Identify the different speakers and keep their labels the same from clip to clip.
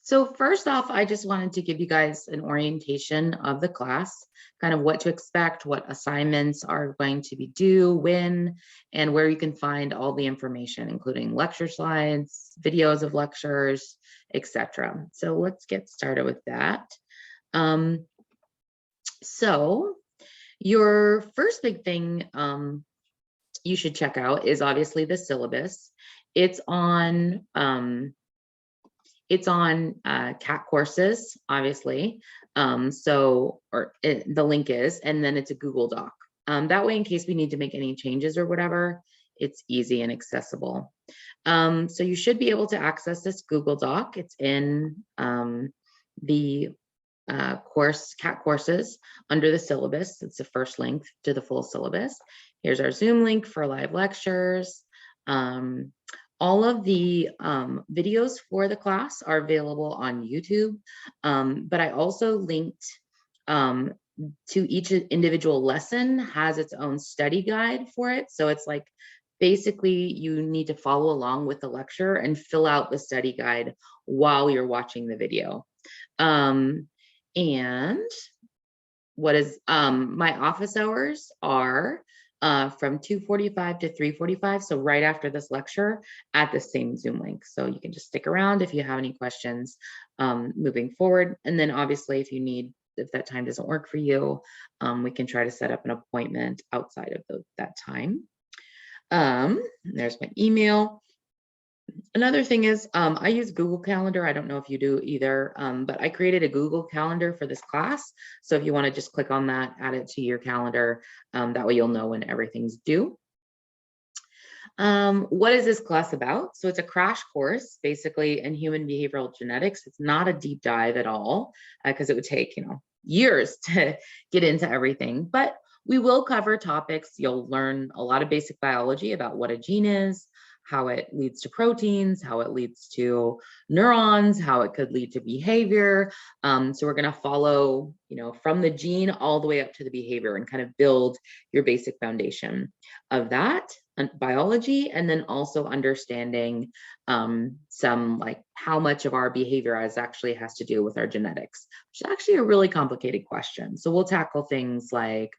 Speaker 1: So first off, I just wanted to give you guys an orientation of the class, kind of what to expect, what assignments are going to be due, when, and where you can find all the information, including lecture slides, videos of lectures, etc. So let's get started with that. So your first big thing you should check out is obviously the syllabus. It's on CAT courses, obviously. The link is, and then it's a Google Doc. That way, in case we need to make any changes or whatever, it's easy and accessible. So you should be able to access this Google Doc. It's in the CAT courses under the syllabus. It's the first link to the full syllabus. Here's our Zoom link for live lectures. All of the videos for the class are available on YouTube, but I also linked to each individual lesson has its own study guide for it. So it's like, basically you need to follow along with the lecture and fill out the study guide while you're watching the video. And what is my office hours are from 2:45 to 3:45, so right after this lecture at the same Zoom link. So you can just stick around if you have any questions moving forward. And then obviously if that time doesn't work for you, we can try to set up an appointment outside of that time. There's my email. Another thing is I use Google Calendar. I don't know if you do either, but I created a Google Calendar for this class. So if you want to just click on that, add it to your calendar, that way you'll know when everything's due. What is this class about? So it's a crash course, basically, in human behavioral genetics. It's not a deep dive at all, because it would take, years to get into everything, but we will cover topics. You'll learn a lot of basic biology about what a gene is, how it leads to proteins, how it leads to neurons, how it could lead to behavior. So we're going to follow, from the gene all the way up to the behavior and kind of build your basic foundation of that biology, and then also understanding some like how much of our behavior actually has to do with our genetics, which is actually a really complicated question. So we'll tackle things like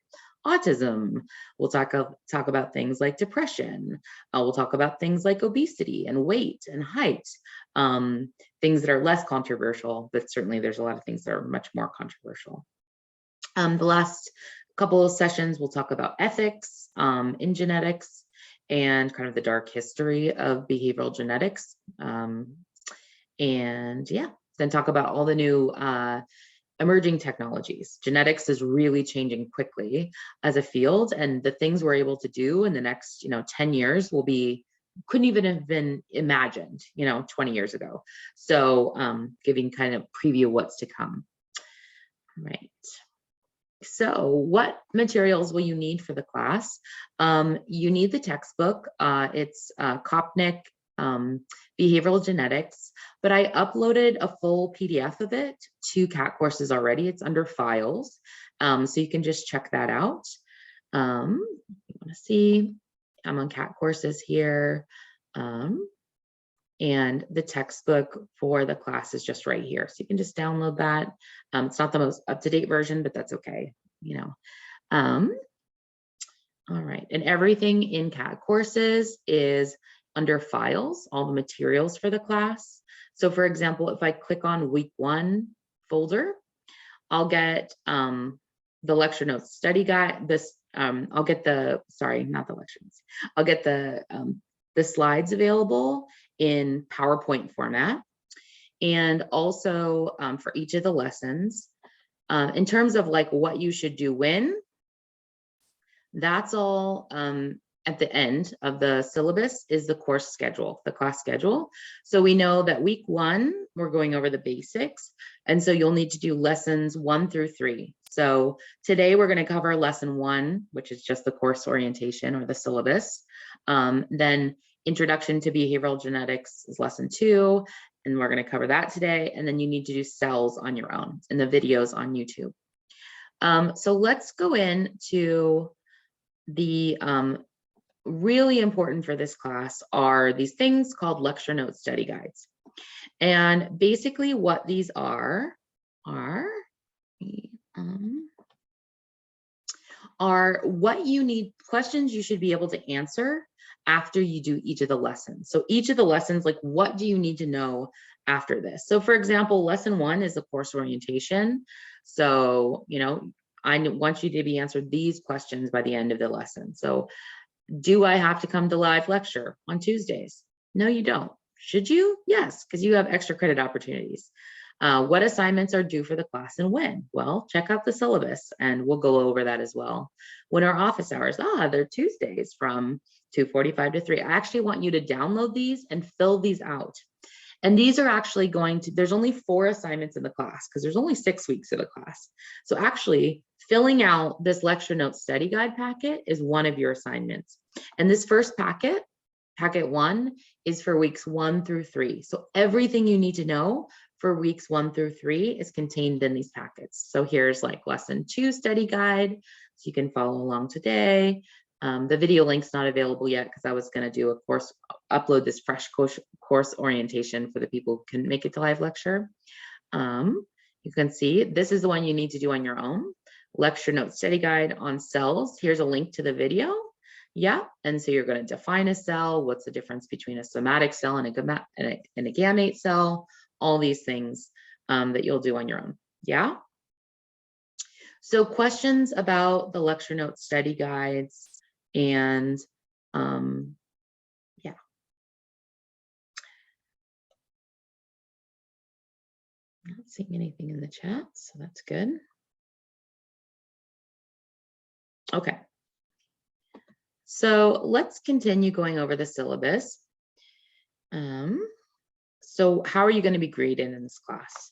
Speaker 1: autism. We'll talk about things like depression. We'll talk about things like obesity and weight and height, things that are less controversial, but certainly there's a lot of things that are much more controversial. The last couple of sessions, we'll talk about ethics in genetics and kind of the dark history of behavioral genetics. And yeah, then talk about all the new emerging technologies. Genetics is really changing quickly as a field, and the things we're able to do in the next 10 years couldn't even have been imagined 20 years ago. So giving kind of preview what's to come. Right. So what materials will you need for the class? You need the textbook. It's Kopnick Behavioral Genetics, but I uploaded a full PDF of it to CAT courses already. It's under files, so you can just check that out. You want to see, I'm on CAT courses here, and the textbook for the class is just right here. So you can just download that. It's not the most up-to-date version, but that's okay, All right, and everything in CAT courses is under files, all the materials for the class. So for example, if I click on week 1 folder, I'll get the lecture notes study guide. I'll get not the lecture notes. I'll get the slides available in PowerPoint format, and also for each of the lessons. In terms of like what you should do when, that's all at the end of the syllabus is the course schedule, the class schedule. So we know that week 1, we're going over the basics. And so you'll need to do lessons 1 through 3. So today we're going to cover lesson 1, which is just the course orientation or the syllabus. Then introduction to behavioral genetics is lesson 2. And we're going to cover that today. And then you need to do cells on your own and the videos on YouTube. So let's go into the really important for this class are these things called lecture note study guides. And basically what these are what you need, questions you should be able to answer after you do each of the lessons. So each of the lessons, like what do you need to know after this? So for example, lesson 1 is the course orientation. So, I want you to be answered these questions by the end of the lesson. So do I have to come to live lecture on Tuesdays? No, you don't. Should you? Yes, because you have extra credit opportunities. What assignments are due for the class and when? Well, check out the syllabus and we'll go over that as well. When are office hours? They're Tuesdays from 2:45 to 3. I actually want you to download these and fill these out. And these are actually there's only 4 assignments in the class because there's only 6 weeks of the class. So actually filling out this lecture notes study guide packet is one of your assignments. And this first packet 1, is for weeks 1 through 3. So everything you need to know for weeks 1 through 3 is contained in these packets. So here's like lesson 2 study guide. So you can follow along today. The video link's not available yet because I was going to do a course, upload this fresh course orientation for the people who can make it to live lecture. You can see this is the one you need to do on your own. Lecture note study guide on cells. Here's a link to the video. Yeah, and so you're going to define a cell. What's the difference between a somatic cell and a gamete cell? All these things that you'll do on your own. Yeah. So questions about the lecture note study guides and yeah. Not seeing anything in the chat, so that's good. Okay. So let's continue going over the syllabus. So how are you going to be graded in this class?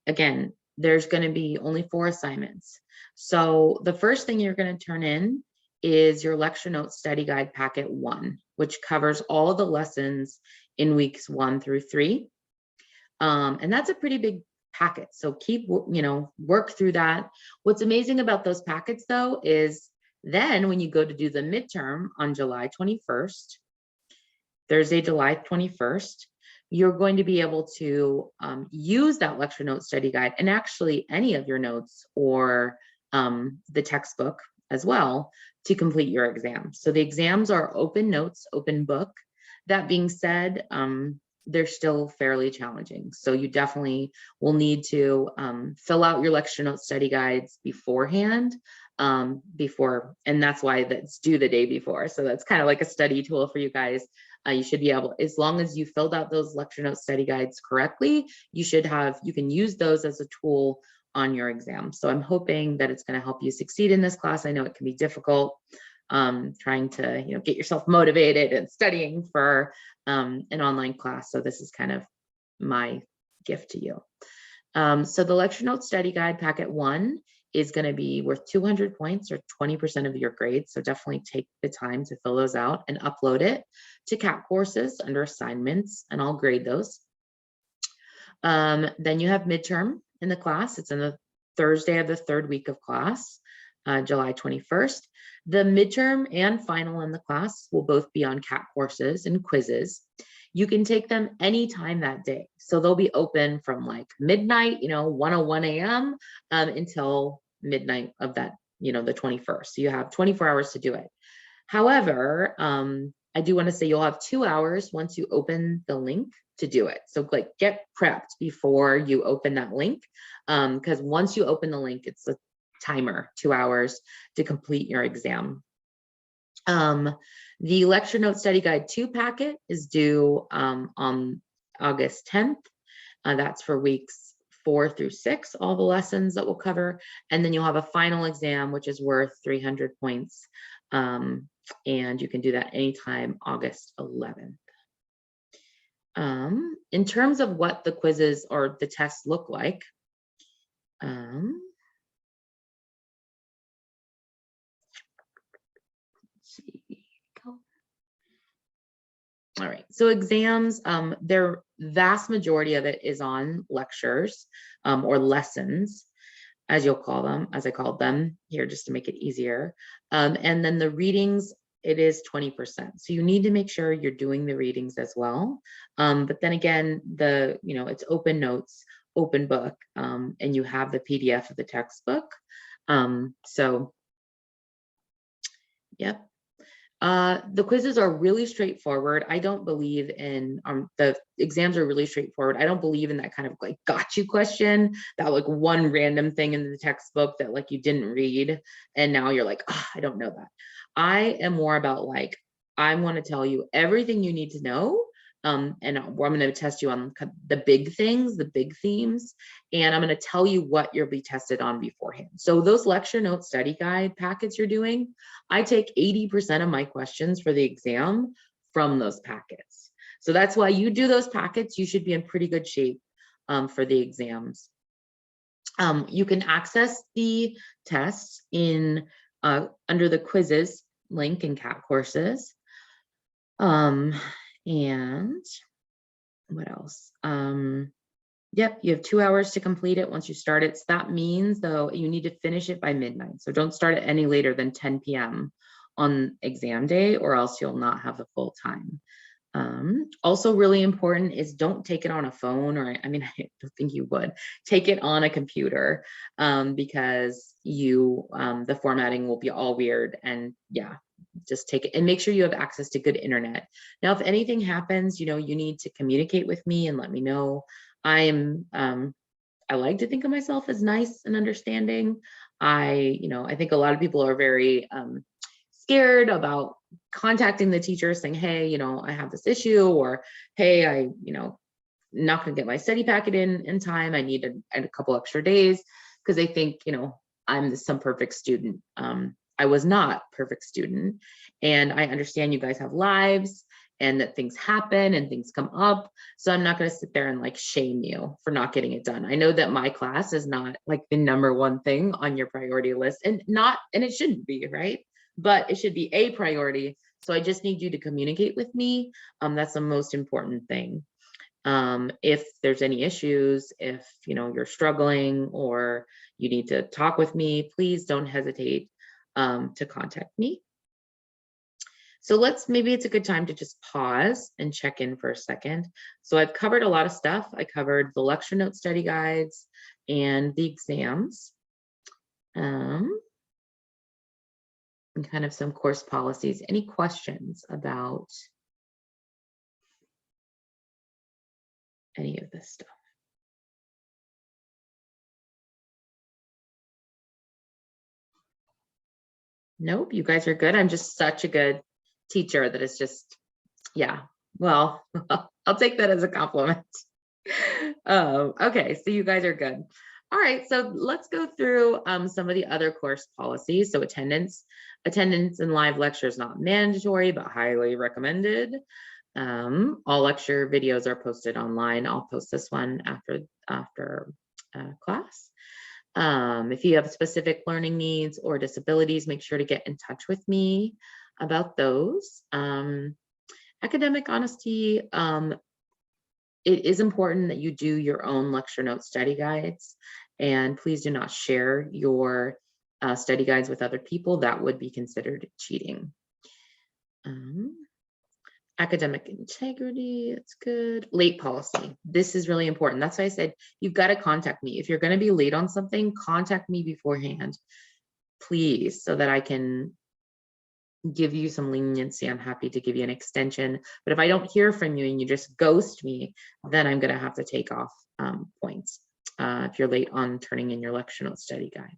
Speaker 1: Again, there's going to be only 4 assignments. So the first thing you're going to turn in is your lecture notes study guide packet 1, which covers all of the lessons in weeks 1 through 3. And that's a pretty big packet. So keep, work through that. What's amazing about those packets though, is then when you go to do the midterm on July 21st, Thursday, July 21st, you're going to be able to use that lecture notes study guide and actually any of your notes or the textbook as well to complete your exam. So the exams are open notes, open book. That being said, they're still fairly challenging. So you definitely will need to fill out your lecture notes study guides beforehand, and that's why that's due the day before. So that's kind of like a study tool for you guys. You should be able, as long as you filled out those lecture notes study guides correctly, you can use those as a tool on your exam. So I'm hoping that it's going to help you succeed in this class. I know it can be difficult trying to get yourself motivated and studying for an online class. So this is kind of my gift to you. So the lecture notes study guide packet 1 is going to be worth 200 points or 20% of your grade. So definitely take the time to fill those out and upload it to CAT courses under assignments, and I'll grade those. Then you have midterm in the class. It's in the Thursday of the 3rd week of class, July 21st. The midterm and final in the class will both be on CAT courses and quizzes. You can take them anytime that day. So they'll be open from like midnight, 1:01 a.m. Until midnight of that, the 21st. So you have 24 hours to do it. However, I do want to say you'll have 2 hours once you open the link to do it. So like get prepped before you open that link. Because once you open the link, it's a timer, 2 hours to complete your exam. The lecture note study guide 2 packet is due on August 10th. That's for weeks 4 through 6, all the lessons that we'll cover. And then you'll have a final exam, which is worth 300 points. And you can do that anytime August 11th. In terms of what the quizzes or the tests look like, all right, so exams, their vast majority of it is on lectures or lessons, as you'll call them, as I called them here, just to make it easier. And then the readings it is 20%. So you need to make sure you're doing the readings as well. But then again, it's open notes, open book, and you have the PDF of the textbook. So, yep. The quizzes are really straightforward. I don't believe in, the exams are really straightforward. I don't believe in that kind of like got you question, that like one random thing in the textbook that like you didn't read and now you're like, oh, I don't know that. I am more about like, I want to tell you everything you need to know. And I'm going to test you on the big things, the big themes, and I'm going to tell you what you'll be tested on beforehand. So those lecture note study guide packets you're doing, I take 80% of my questions for the exam from those packets. So that's why you do those packets. You should be in pretty good shape for the exams. You can access the tests in under the quizzes link in CAT courses. And what else? Yep, you have 2 hours to complete it once you start it. So that means though, you need to finish it by midnight. So don't start it any later than 10 p.m. on exam day, or else you'll not have the full time. Also really important is don't take it on a phone, or I mean, I don't think you would take it on a computer, because the formatting will be all weird. And yeah, just take it and make sure you have access to good internet. Now, if anything happens, you need to communicate with me and let me know. I like to think of myself as nice and understanding. I think a lot of people are very scared about contacting the teacher saying, hey, I have this issue, or hey, I not gonna get my study packet in time. I need a couple extra days, because they think, I'm some perfect student. I was not perfect student, and I understand you guys have lives and that things happen and things come up. So I'm not going to sit there and like shame you for not getting it done. I know that my class is not like the #1 thing on your priority list, and it shouldn't be, right? But it should be a priority. So I just need you to communicate with me. That's the most important thing. If there's any issues, if you're struggling or you need to talk with me, please don't hesitate to contact me. So maybe it's a good time to just pause and check in for a second. So I've covered a lot of stuff. I covered the lecture note study guides and the exams, and kind of some course policies. Any questions about any of this stuff? Nope, you guys are good. I'm just such a good teacher that it's just, yeah, well, I'll take that as a compliment. Okay, so you guys are good. All right, so let's go through some of the other course policies. So attendance in live lectures not mandatory, but highly recommended. All lecture videos are posted online. I'll post this one after class. If you have specific learning needs or disabilities, make sure to get in touch with me about those. Academic honesty, it is important that you do your own lecture note study guides, and please do not share your study guides with other people. That would be considered cheating. Academic integrity, that's good. Late policy, this is really important. That's why I said you've got to contact me. If you're going to be late on something, contact me beforehand, please, so that I can give you some leniency. I'm happy to give you an extension, but if I don't hear from you and you just ghost me, then I'm going to have to take off points if you're late on turning in your lecture note study guide.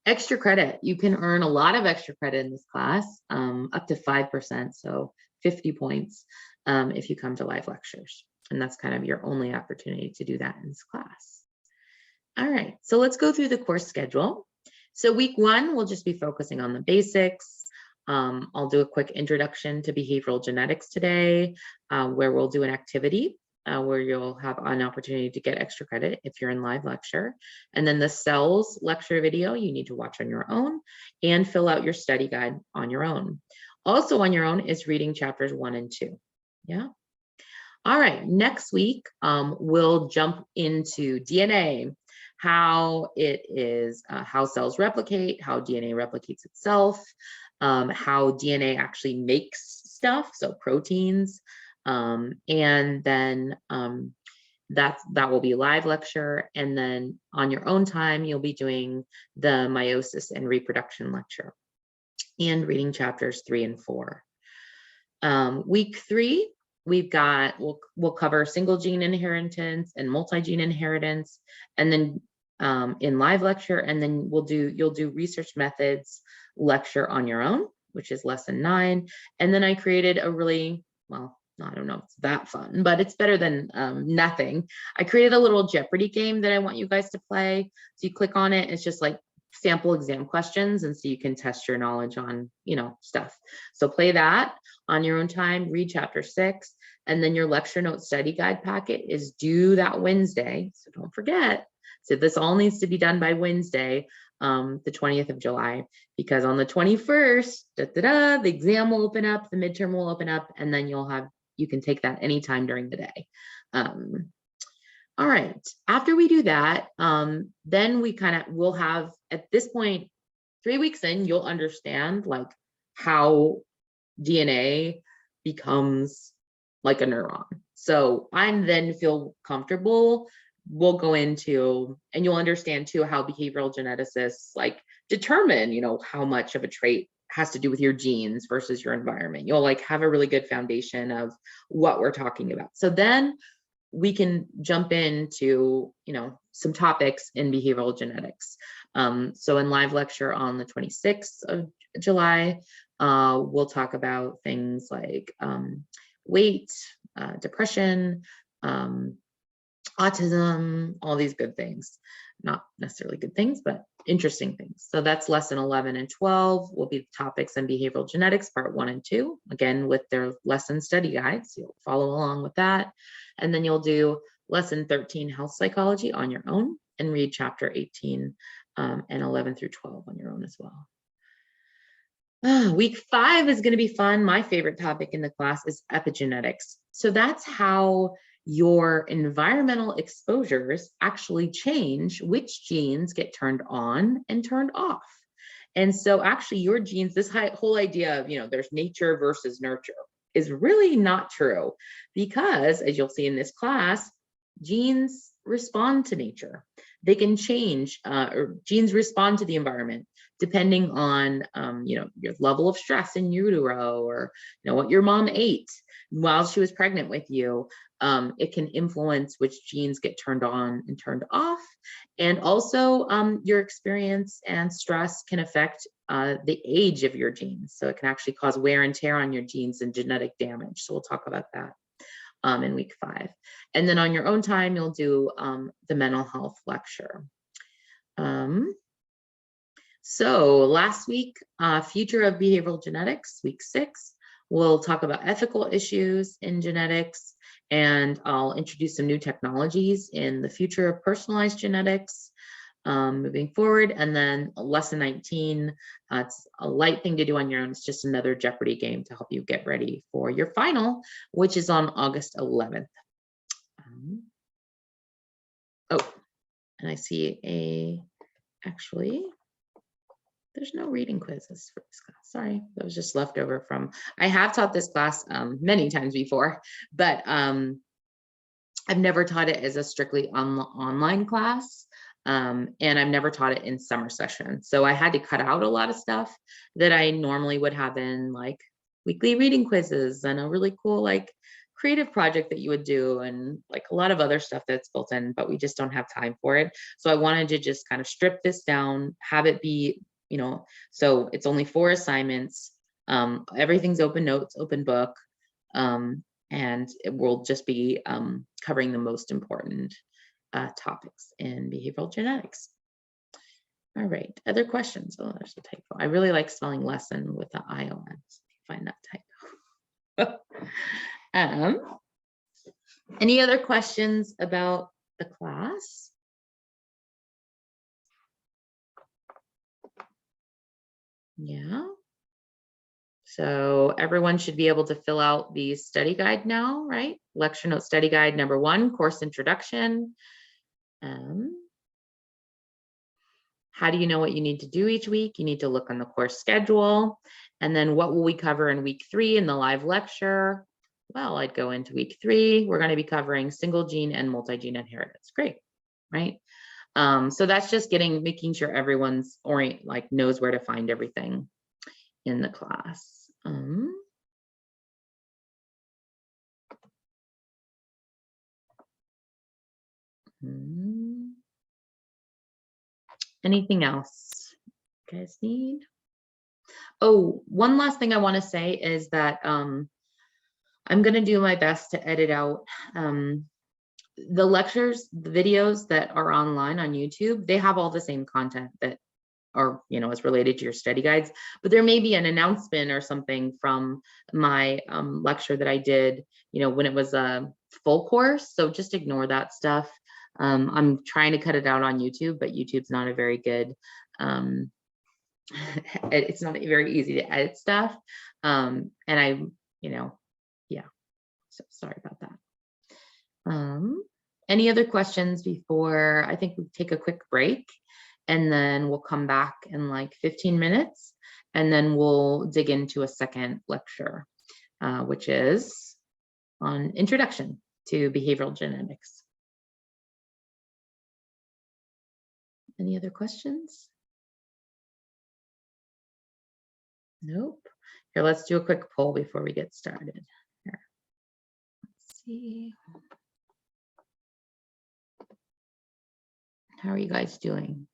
Speaker 1: Extra credit, you can earn a lot of extra credit in this class, up to 5%, so 50 points if you come to live lectures. And that's kind of your only opportunity to do that in this class. All right, so let's go through the course schedule. So week 1, we'll just be focusing on the basics. I'll do a quick introduction to behavioral genetics today, where we'll do an activity where you'll have an opportunity to get extra credit if you're in live lecture. And then the cells lecture video you need to watch on your own and fill out your study guide on your own. Also on your own is reading chapters 1 and 2. Yeah. All right, next week, we'll jump into DNA, how it is, how cells replicate, how DNA replicates itself. how DNA actually makes stuff, so proteins, and then that will be live lecture. And then on your own time, you'll be doing the meiosis and reproduction lecture and reading chapters 3 and 4. Week 3, we'll cover single gene inheritance and multi-gene inheritance, and then in live lecture, and then you'll do research methods lecture on your own, which is lesson 9. And then I created a really, well, I don't know if it's that fun, but it's better than nothing. I created a little Jeopardy game that I want you guys to play. So you click on it, it's just like sample exam questions, and so you can test your knowledge on, stuff. So play that on your own time, read chapter 6, and then your lecture note study guide packet is due that Wednesday. So don't forget. So this all needs to be done by Wednesday, the 20th of July, because on the 21st, the exam will open up, the midterm will open up, and then you can take that anytime during the day. All right, after we do that, then we'll have, at this point, 3 weeks in, you'll understand like how DNA becomes like a neuron. So I then feel comfortable, we'll go into, and you'll understand too how behavioral geneticists like determine, how much of a trait has to do with your genes versus your environment. You'll like have a really good foundation of what we're talking about. So then we can jump into, some topics in behavioral genetics. So in live lecture on the 26th of July, we'll talk about things like weight, depression, autism, all these good things. Not necessarily good things, but interesting things. So that's lesson 11 and 12 will be topics in behavioral genetics, part 1 and 2, again, with their lesson study guides. You'll follow along with that. And then you'll do lesson 13, health psychology, on your own, and read chapter 18 and 11 through 12 on your own as well. Week 5 is going to be fun. My favorite topic in the class is epigenetics. So that's how your environmental exposures actually change which genes get turned on and turned off. And so actually your genes, this whole idea of, there's nature versus nurture is really not true, because as you'll see in this class, genes respond to nature. They can change, or genes respond to the environment depending on, your level of stress in utero, or, what your mom ate while she was pregnant with you. It can influence which genes get turned on and turned off. And also your experience and stress can affect the age of your genes. So it can actually cause wear and tear on your genes and genetic damage. So we'll talk about that in week 5. And then on your own time, you'll do the mental health lecture. So last week, future of behavioral genetics, week 6, we'll talk about ethical issues in genetics, and I'll introduce some new technologies in the future of personalized genetics moving forward. And then lesson 19, it's a light thing to do on your own. It's just another Jeopardy game to help you get ready for your final, which is on August 11th. And I see actually, there's no reading quizzes for this class. Sorry, that was just left over from, I have taught this class many times before, but I've never taught it as a strictly online class. And I've never taught it in summer session. So I had to cut out a lot of stuff that I normally would have in like weekly reading quizzes and a really cool like creative project that you would do, and like a lot of other stuff that's built in, but we just don't have time for it. So I wanted to just kind of strip this down, have it be, so it's only 4 assignments. Everything's open notes, open book, and it will just be covering the most important topics in behavioral genetics. All right, other questions? Oh, there's a typo. I really like spelling lesson with the ION. Find that typo. Any other questions about the class? Yeah. So everyone should be able to fill out the study guide now, right? Lecture note study guide number 1, course introduction. How do you know what you need to do each week? You need to look on the course schedule. And then what will we cover in week 3 in the live lecture? Well, I'd go into week 3. We're going to be covering single gene and multi-gene inheritance. Great, right? So that's just making sure everyone's knows where to find everything in the class. Anything else you guys need? Oh, one last thing I want to say is that I'm going to do my best to edit out the lectures, the videos that are online on YouTube. They have all the same content that are, is related to your study guides, but there may be an announcement or something from my lecture that I did, when it was a full course. So just ignore that stuff. I'm trying to cut it out on YouTube, but YouTube's not a very good, it's not very easy to edit stuff. And I, yeah, so sorry about that. Any other questions before I think we take a quick break, and then we'll come back in like 15 minutes, and then we'll dig into a second lecture, which is on introduction to behavioral genetics. Any other questions? Nope. Here, let's do a quick poll before we get started. Here. Let's see. How are you guys doing?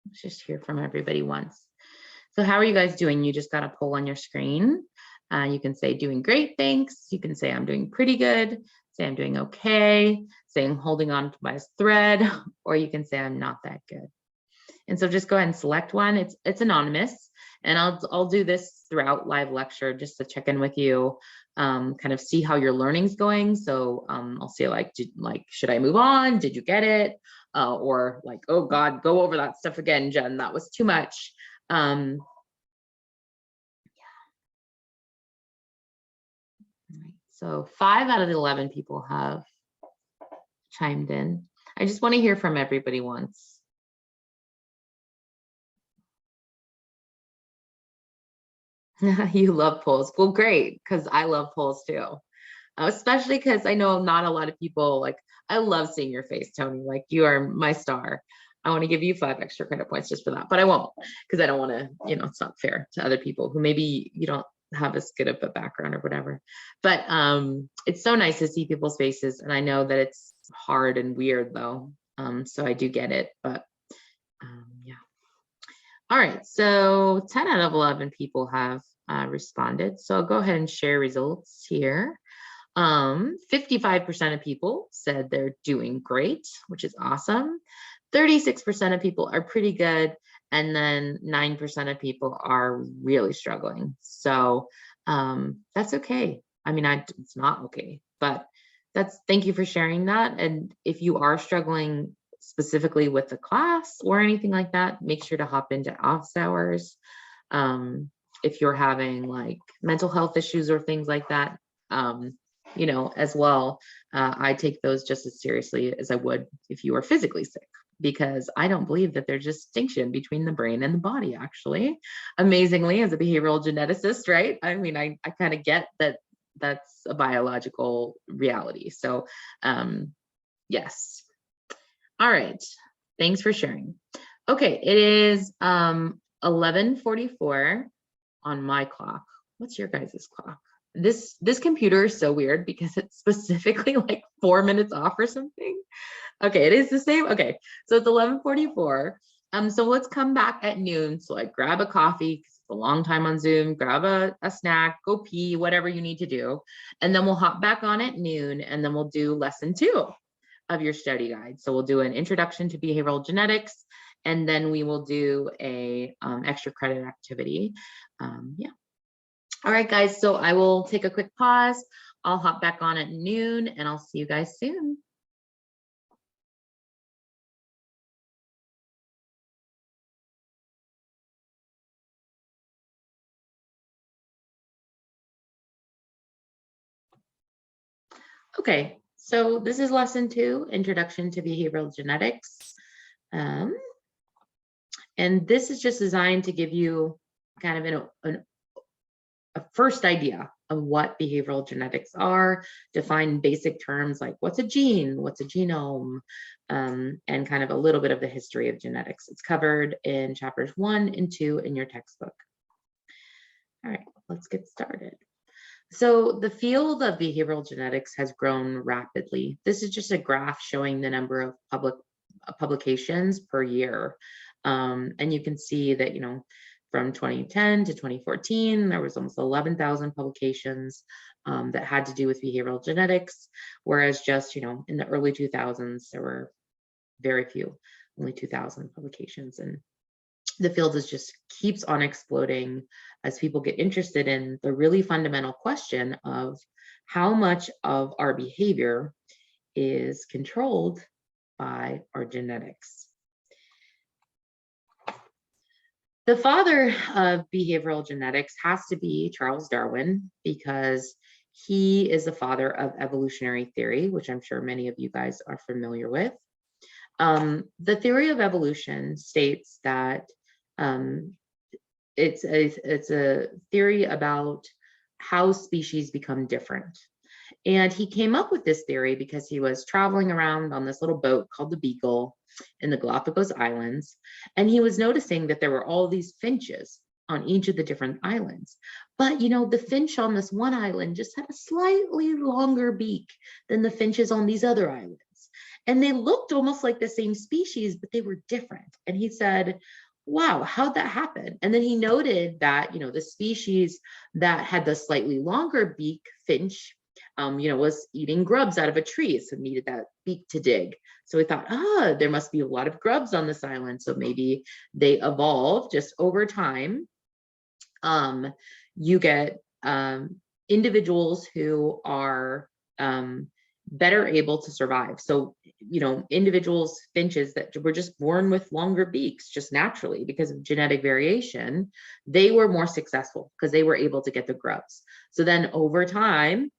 Speaker 1: Let's just hear from everybody once. So how are you guys doing? You just got a poll on your screen. You can say doing great, thanks. You can say I'm doing pretty good. Say I'm doing okay. Say I'm holding on to my thread, or you can say I'm not that good. And so just go ahead and select one. It's anonymous, and I'll do this throughout live lecture just to check in with you, kind of see how your learning's going. So I'll say should I move on? Did you get it? Or like, oh God, go over that stuff again, Jen. That was too much. Yeah. Right. So 5 out of the 11 people have chimed in. I just want to hear from everybody once. You love polls. Well, great, because I love polls too. Especially because I know not a lot of people, I love seeing your face, Tony. Like, you are my star. I want to give you 5 extra credit points just for that, but I won't, because I don't want to, it's not fair to other people who maybe you don't have as good of a background or whatever. But it's so nice to see people's faces, and I know that it's hard and weird though. So I do get it, but yeah. All right, so 10 out of 11 people have responded. So I'll go ahead and share results here. 55% of people said they're doing great, which is awesome. 36% of people are pretty good, and then 9% of people are really struggling. So that's okay. I mean, it's not okay, but thank you for sharing that. And if you are struggling specifically with the class or anything like that, make sure to hop into office hours. If you're having like mental health issues or things like that, as well, I take those just as seriously as I would if you were physically sick, because I don't believe that there's a distinction between the brain and the body, actually. Amazingly, as a behavioral geneticist, right? I mean, I kind of get that that's a biological reality. So yes. All right, thanks for sharing. Okay, it is 11:44 on my clock. What's your guys' clock? This computer is so weird because it's specifically like 4 minutes off or something. Okay, it is the same. Okay, so it's 11:44. So let's come back at noon. So like grab a coffee, because it's a long time on Zoom, grab a snack, go pee, whatever you need to do. And then we'll hop back on at noon, and then we'll do lesson 2 of your study guide. So we'll do an introduction to behavioral genetics, and then we will do a extra credit activity. Yeah. All right, guys, so I will take a quick pause. I'll hop back on at noon, and I'll see you guys soon. Okay, so this is lesson 2, Introduction to Behavioral Genetics. And this is just designed to give you kind of a first idea of what behavioral genetics are, define basic terms like what's a gene, what's a genome, and kind of a little bit of the history of genetics. It's covered in chapters 1 and 2 in your textbook. All right, let's get started. So the field of behavioral genetics has grown rapidly. This is just a graph showing the number of publications per year. And you can see that, from 2010 to 2014, there was almost 11,000 publications that had to do with behavioral genetics, whereas just, in the early 2000s, there were very few, only 2,000 publications. And the field just keeps on exploding as people get interested in the really fundamental question of how much of our behavior is controlled by our genetics. The father of behavioral genetics has to be Charles Darwin, because he is the father of evolutionary theory, which I'm sure many of you guys are familiar with. The theory of evolution states that it's a theory about how species become different. And he came up with this theory because he was traveling around on this little boat called the Beagle in the Galapagos Islands. And he was noticing that there were all these finches on each of the different islands. But, the finch on this one island just had a slightly longer beak than the finches on these other islands. And they looked almost like the same species, but they were different. And he said, wow, how'd that happen? And then he noted that, the species that had the slightly longer beak, finch, was eating grubs out of a tree, so needed that beak to dig. So we thought, there must be a lot of grubs on this island. So maybe they evolved just over time. You get individuals who are better able to survive. So, individuals, finches that were just born with longer beaks, just naturally because of genetic variation, they were more successful because they were able to get the grubs. So then over time,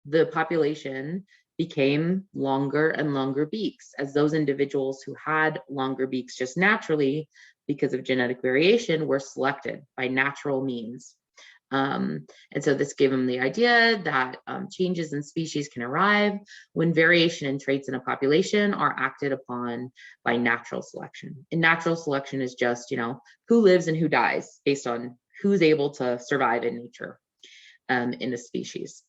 Speaker 1: the population became longer and longer beaks as those individuals who had longer beaks just naturally because of genetic variation were selected by natural means. And so this gave him the idea that changes in species can arrive when variation in traits in a population are acted upon by natural selection. And natural selection is just, who lives and who dies based on who's able to survive in nature in a species.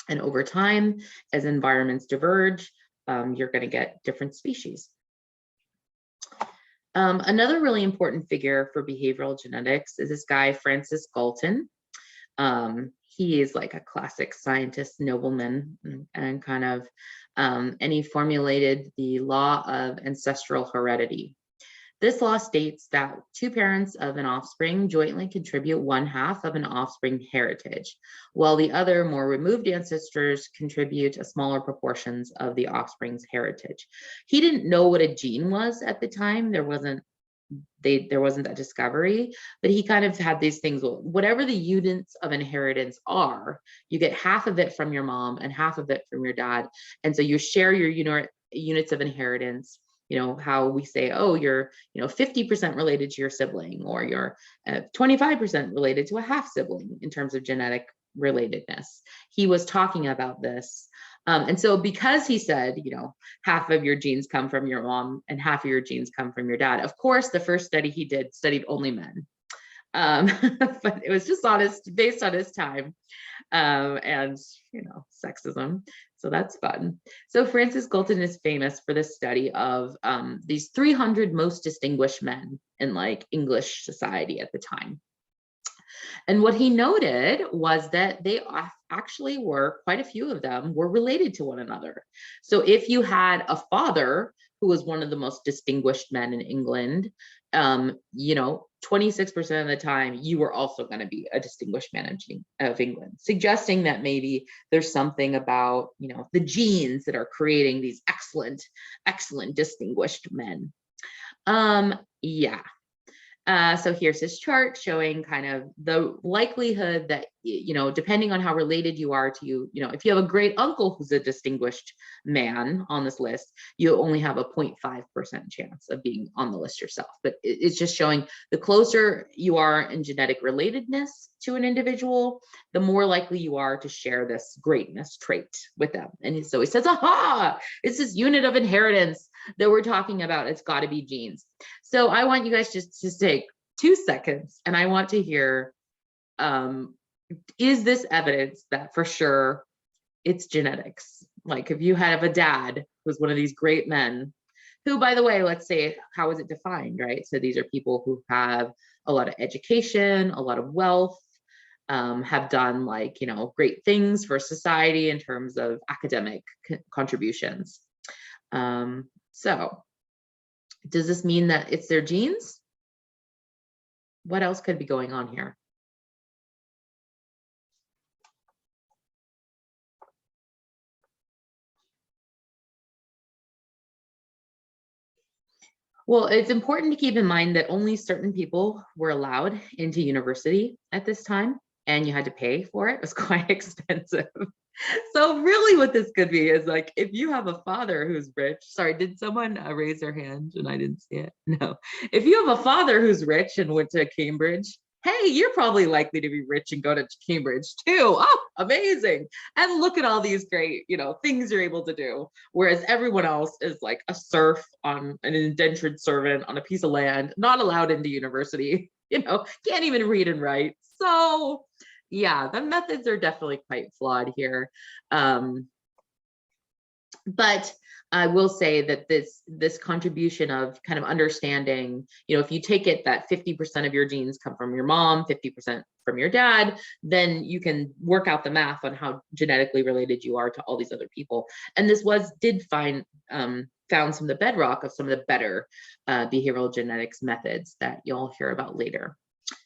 Speaker 1: And over time, as environments diverge, you're going to get different species. Another really important figure for behavioral genetics is this guy, Francis Galton. He is like a classic scientist nobleman and kind of, and he formulated the law of ancestral heredity. This law states that two parents of an offspring jointly contribute 1/2 of an offspring heritage, while the other more removed ancestors contribute a smaller proportions of the offspring's heritage. He didn't know what a gene was at the time. There wasn't that discovery, but he kind of had these things, whatever the units of inheritance are, you get 1/2 of it from your mom and 1/2 of it from your dad. And so you share your units of inheritance. How we say, oh, you're, 50% related to your sibling, or you're 25% related to a half sibling in terms of genetic relatedness. He was talking about this. And so because he said, 1/2 of your genes come from your mom and 1/2 of your genes come from your dad. Of course, the first study he did studied only men. But it was just based on his time and, sexism. So that's fun. So Francis Galton is famous for this study of these 300 most distinguished men in English society at the time. And what he noted was that they actually were, quite a few of them were related to one another. So if you had a father who was one of the most distinguished men in England, 26% of the time, you were also going to be a distinguished man of England, suggesting that maybe there's something about, the genes that are creating these excellent, distinguished men. Yeah. So here's this chart showing kind of the likelihood that, depending on how related you are to if you have a great uncle who's a distinguished man on this list, you only have a 0.5% chance of being on the list yourself. But it's just showing the closer you are in genetic relatedness to an individual, the more likely you are to share this greatness trait with them. And so he says, aha, it's this unit of inheritance that we're talking about. It's got to be genes. So I want you guys just to take 2 seconds, and I want to hear, is this evidence that for sure it's genetics? Like if you have a dad who's one of these great men, who, by the way, let's say, how is it defined, right? So these are people who have a lot of education, a lot of wealth, have done great things for society in terms of academic contributions. So does this mean that it's their genes? What else could be going on here? Well, it's important to keep in mind that only certain people were allowed into university at this time, and you had to pay for it. It was quite expensive. So really what this could be is like, if you have a father who's rich, sorry, did someone raise their hand and I didn't see it? No. If you have a father who's rich and went to Cambridge, hey, you're probably likely to be rich and go to Cambridge too. Oh, amazing. And look at all these great, things you're able to do. Whereas everyone else is like a serf, on an indentured servant on a piece of land, not allowed into university, can't even read and write. So yeah, the methods are definitely quite flawed here. But I will say that this contribution of kind of understanding, if you take it that 50% of your genes come from your mom, 50% from your dad, then you can work out the math on how genetically related you are to all these other people. And this did found some of the bedrock of some of the better behavioral genetics methods that you'll hear about later.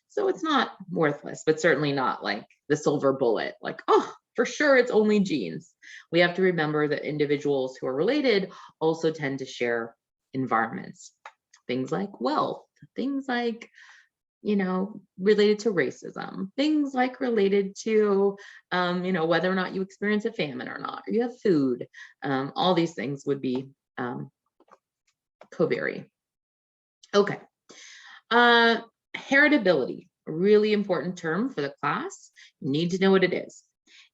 Speaker 1: So it's not worthless, but certainly not like the silver bullet, like, oh, for sure it's only genes. We have to remember that individuals who are related also tend to share environments, things like wealth, things like, related to racism, things like related to, whether or not you experience a famine or not, or you have food. All these things would be covary. Okay. Heritability, a really important term for the class. You need to know what it is.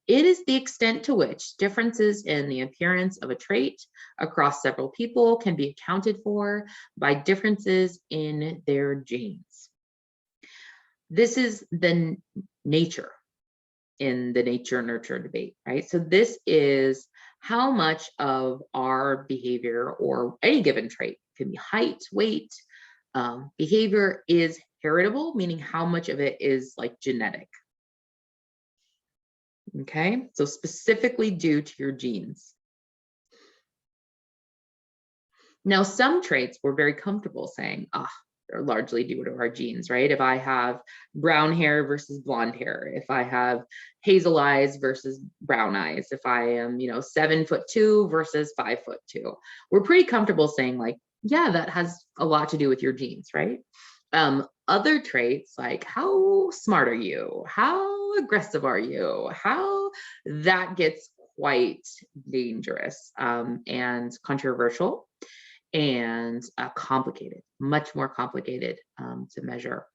Speaker 1: It is the extent to which differences in the appearance of a trait across several people can be accounted for by differences in their genes. This is the nature in the nature-nurture debate, right? So this is how much of our behavior or any given trait, can be height, weight, behavior, is heritable, meaning how much of it is like genetic. Okay, so specifically due to your genes. Now, some traits we're very comfortable saying, they're largely due to our genes, right? If I have brown hair versus blonde hair, if I have hazel eyes versus brown eyes, if I am, 7'2" versus 5'2", we're pretty comfortable saying like, yeah, that has a lot to do with your genes, right? Other traits like how smart are you? How aggressive are you? That gets quite dangerous and controversial and complicated, much more complicated to measure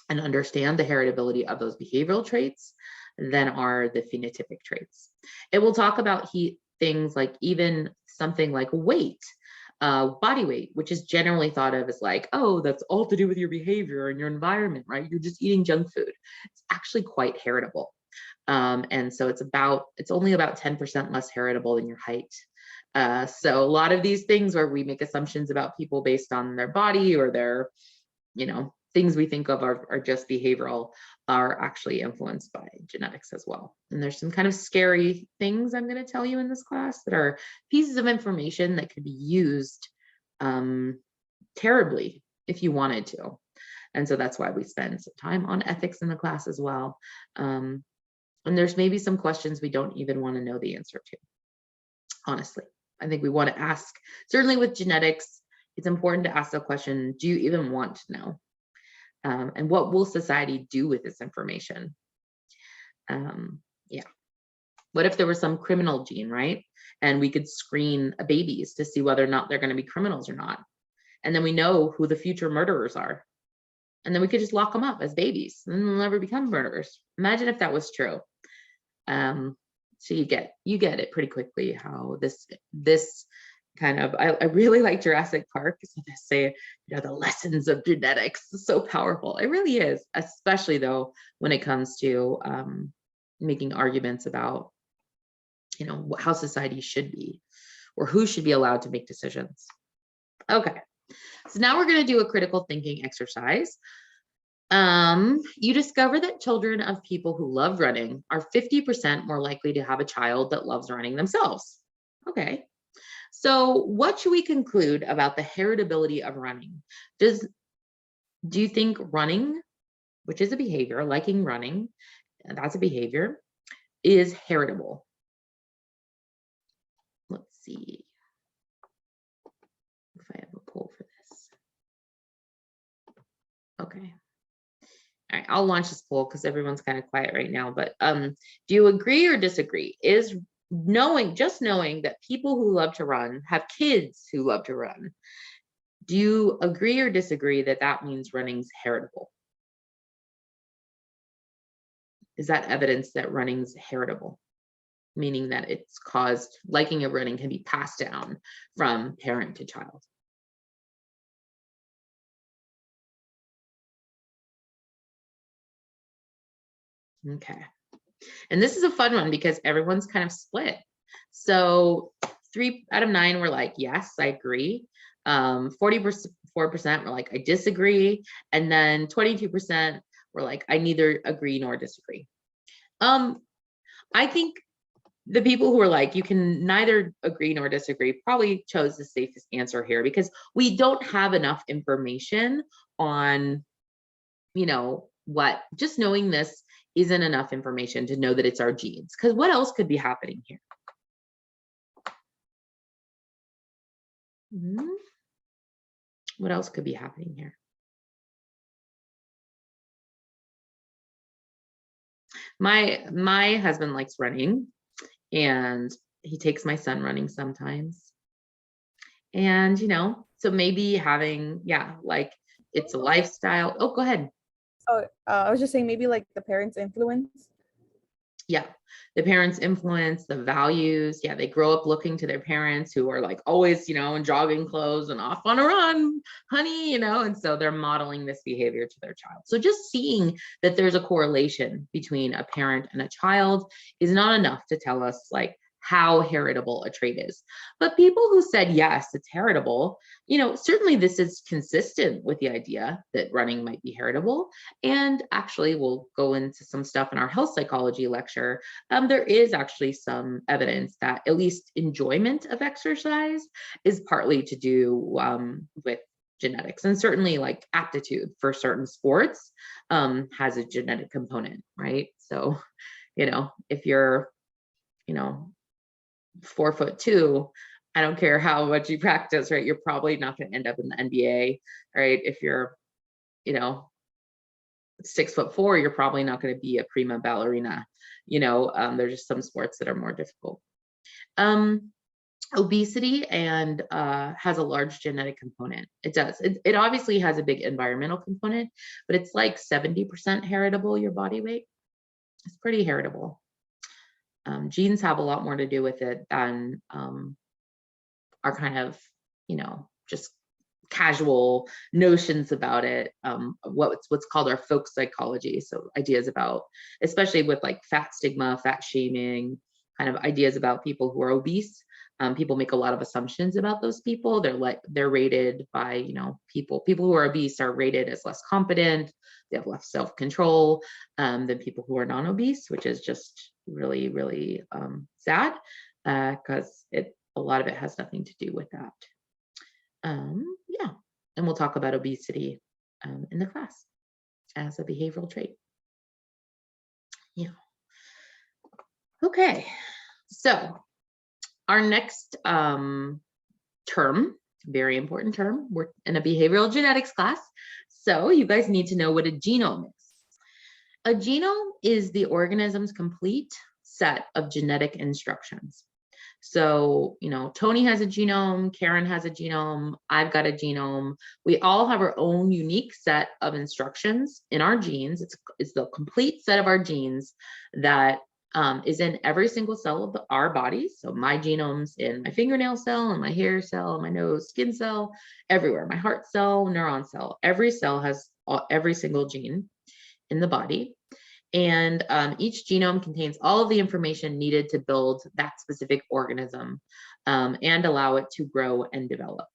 Speaker 1: and understand the heritability of those behavioral traits than are the phenotypic traits. It will talk about things like even something like weight. Body weight, which is generally thought of as like, oh, that's all to do with your behavior and your environment, right? You're just eating junk food. It's actually quite heritable. And so it's only about 10% less heritable than your height. So a lot of these things where we make assumptions about people based on their body or their, things we think of are just behavioral, are actually influenced by genetics as well. And there's some kind of scary things I'm going to tell you in this class that are pieces of information that could be used terribly if you wanted to. And so that's why we spend some time on ethics in the class as well. And there's maybe some questions we don't even want to know the answer to. Honestly, I think we want to ask, certainly with genetics, it's important to ask the question, do you even want to know? And what will society do with this information? Yeah. What if there was some criminal gene, right? And we could screen babies to see whether or not they're going to be criminals or not. And then we know who the future murderers are. And then we could just lock them up as babies and they'll never become murderers. Imagine if that was true. So you get it pretty quickly how this kind of, I really like Jurassic Park. So they say, the lessons of genetics is so powerful. It really is, especially though when it comes to making arguments about how society should be or who should be allowed to make decisions. Okay, so now we're going to do a critical thinking exercise. You discover that children of people who love running are 50% more likely to have a child that loves running themselves. Okay, so what should we conclude about the heritability of running? Do you think running, which is a behavior, liking running, that's a behavior, is heritable? Let's see if I have a poll for this. Okay. All right, I'll launch this poll because everyone's kind of quiet right now. But do you agree or disagree? Is just knowing that people who love to run have kids who love to run, do you agree or disagree that that means running's heritable? Is that evidence that running's heritable? Meaning that it's caused, liking of running can be passed down from parent to child. Okay. And this is a fun one because everyone's kind of split. So 3 out of 9 were like, yes, I agree. 44% were like, I disagree. And then 22% were like, I neither agree nor disagree. I think the people who are like, you can neither agree nor disagree, probably chose the safest answer here because we don't have enough information on, what, just knowing this isn't enough information to know that it's our genes. Because what else could be happening here? What else could be happening here? My husband likes running, and he takes my son running sometimes. And so maybe having, like it's a lifestyle. Oh, go ahead.
Speaker 2: Oh, I was just saying maybe like the parents' influence.
Speaker 1: Yeah, the parents' influence, the values. Yeah, they grow up looking to their parents who are like always, in jogging clothes and off on a run, honey, and so they're modeling this behavior to their child. So just seeing that there's a correlation between a parent and a child is not enough to tell us like how heritable a trait is. But people who said, yes, it's heritable, certainly this is consistent with the idea that running might be heritable. And actually, we'll go into some stuff in our health psychology lecture. There is actually some evidence that at least enjoyment of exercise is partly to do with genetics, and certainly like aptitude for certain sports has a genetic component, right? So, if you're, 4'2", I don't care how much you practice, right? You're probably not going to end up in the NBA, right? If you're, 6'4", you're probably not going to be a prima ballerina. There's just some sports that are more difficult. Obesity and has a large genetic component. It does. It obviously has a big environmental component, but it's like 70% heritable, your body weight. It's pretty heritable. Genes have a lot more to do with it than our kind of, just casual notions about it. What's called our folk psychology. So ideas about, especially with like fat stigma, fat shaming, kind of ideas about people who are obese. People make a lot of assumptions about those people. They're rated by, people who are obese are rated as less competent. They have less self-control than people who are non-obese, which is just really, really sad because a lot of it has nothing to do with that. Yeah, and we'll talk about obesity in the class as a behavioral trait. Yeah. Okay, so our next term, very important term, we're in a behavioral genetics class. So you guys need to know what a genome is. A genome is the organism's complete set of genetic instructions. So, Tony has a genome, Karen has a genome, I've got a genome. We all have our own unique set of instructions in our genes. It's the complete set of our genes that is in every single cell of our bodies. So my genome's in my fingernail cell, and my hair cell, and my nose, skin cell, everywhere. My heart cell, neuron cell. Every cell has every single gene in the body. And each genome contains all of the information needed to build that specific organism and allow it to grow and develop.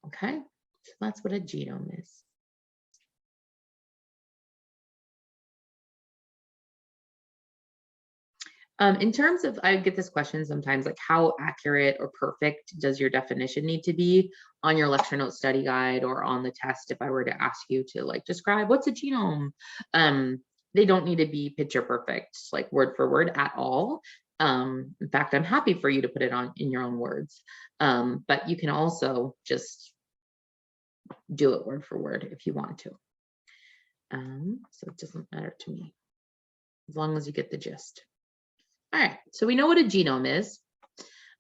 Speaker 1: Okay, so that's what a genome is. In terms of, I get this question sometimes, like how accurate or perfect does your definition need to be on your lecture note study guide or on the test? If I were to ask you to like describe what's a genome, they don't need to be picture perfect, like word for word at all. In fact, I'm happy for you to put it on in your own words, but you can also just do it word for word if you want to. So it doesn't matter to me, as long as you get the gist. All right, so we know what a genome is.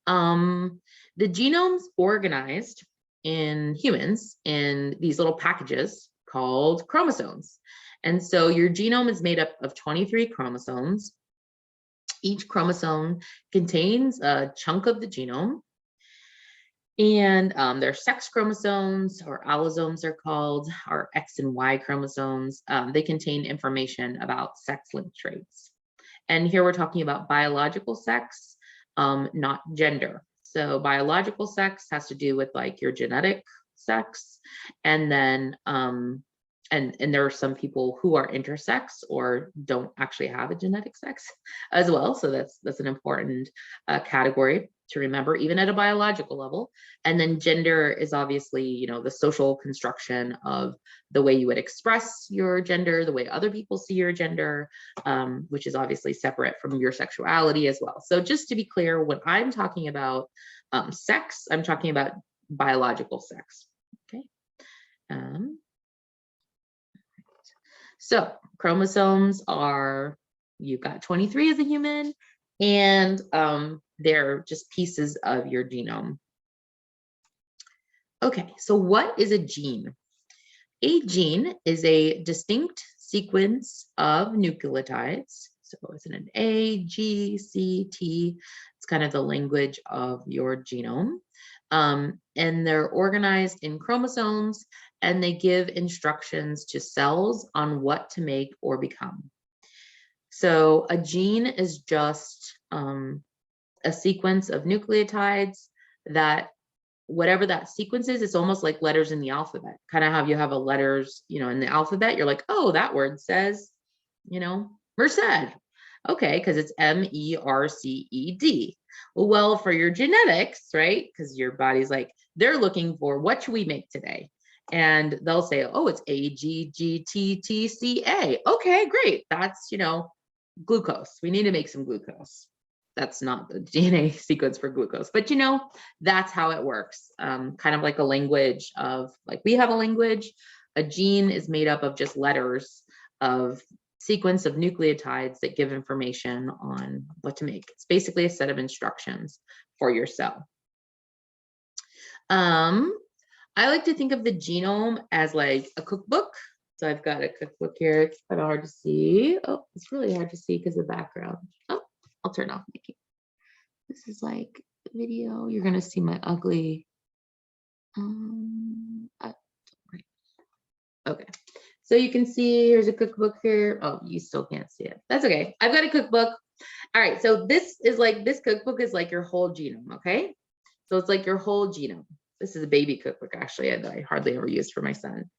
Speaker 1: The genome's organized in humans in these little packages called chromosomes. And so your genome is made up of 23 chromosomes. Each chromosome contains a chunk of the genome. And they're sex chromosomes, or allosomes are called, or X and Y chromosomes. They contain information about sex-linked traits. And here we're talking about biological sex, not gender. So biological sex has to do with like your genetic sex. And then, and there are some people who are intersex or don't actually have a genetic sex as well. So that's an important category to remember, even at a biological level. And then gender is obviously, the social construction of the way you would express your gender, the way other people see your gender, which is obviously separate from your sexuality as well. So just to be clear, when I'm talking about sex, I'm talking about biological sex. Okay. So chromosomes are, you've got 23 as a human, and they're just pieces of your genome. Okay, so what is a gene? A gene is a distinct sequence of nucleotides. So it's an A, G, C, T. It's kind of the language of your genome. And they're organized in chromosomes, and they give instructions to cells on what to make or become. So a gene is just a sequence of nucleotides that, whatever that sequence is, it's almost like letters in the alphabet. Kind of how you have a letters, in the alphabet, you're like, oh, that word says, Merced. Okay, because it's MERCED. Well, for your genetics, right? Because your body's like, they're looking for, what should we make today? And they'll say, oh, it's AGGTTCA. Okay, great. That's, glucose. We need to make some glucose. That's not the DNA sequence for glucose, but that's how it works. Kind of like a language of, like we have a language, a gene is made up of just letters of sequence of nucleotides that give information on what to make. It's basically a set of instructions for your cell. I like to think of the genome as like a cookbook. So I've got a cookbook here. It's kind of hard to see. Oh, it's really hard to see because of the background. Oh, I'll turn off Nikki. This is like video. You're gonna see my ugly. Okay. So you can see here's a cookbook here. Oh, you still can't see it. That's okay. I've got a cookbook. All right. So this cookbook is like your whole genome. Okay. So it's like your whole genome. This is a baby cookbook, actually, that I hardly ever used for my son.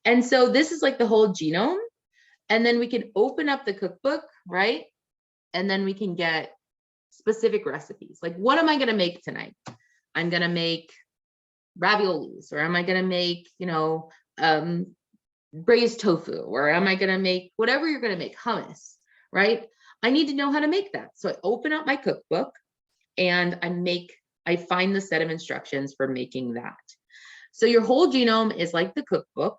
Speaker 1: And so this is like the whole genome. And then we can open up the cookbook, right? And then we can get specific recipes. Like, what am I going to make tonight? I'm going to make raviolis, or am I going to make, braised tofu, or am I going to make whatever you're going to make, hummus, right? I need to know how to make that. So I open up my cookbook and I find the set of instructions for making that. So your whole genome is like the cookbook,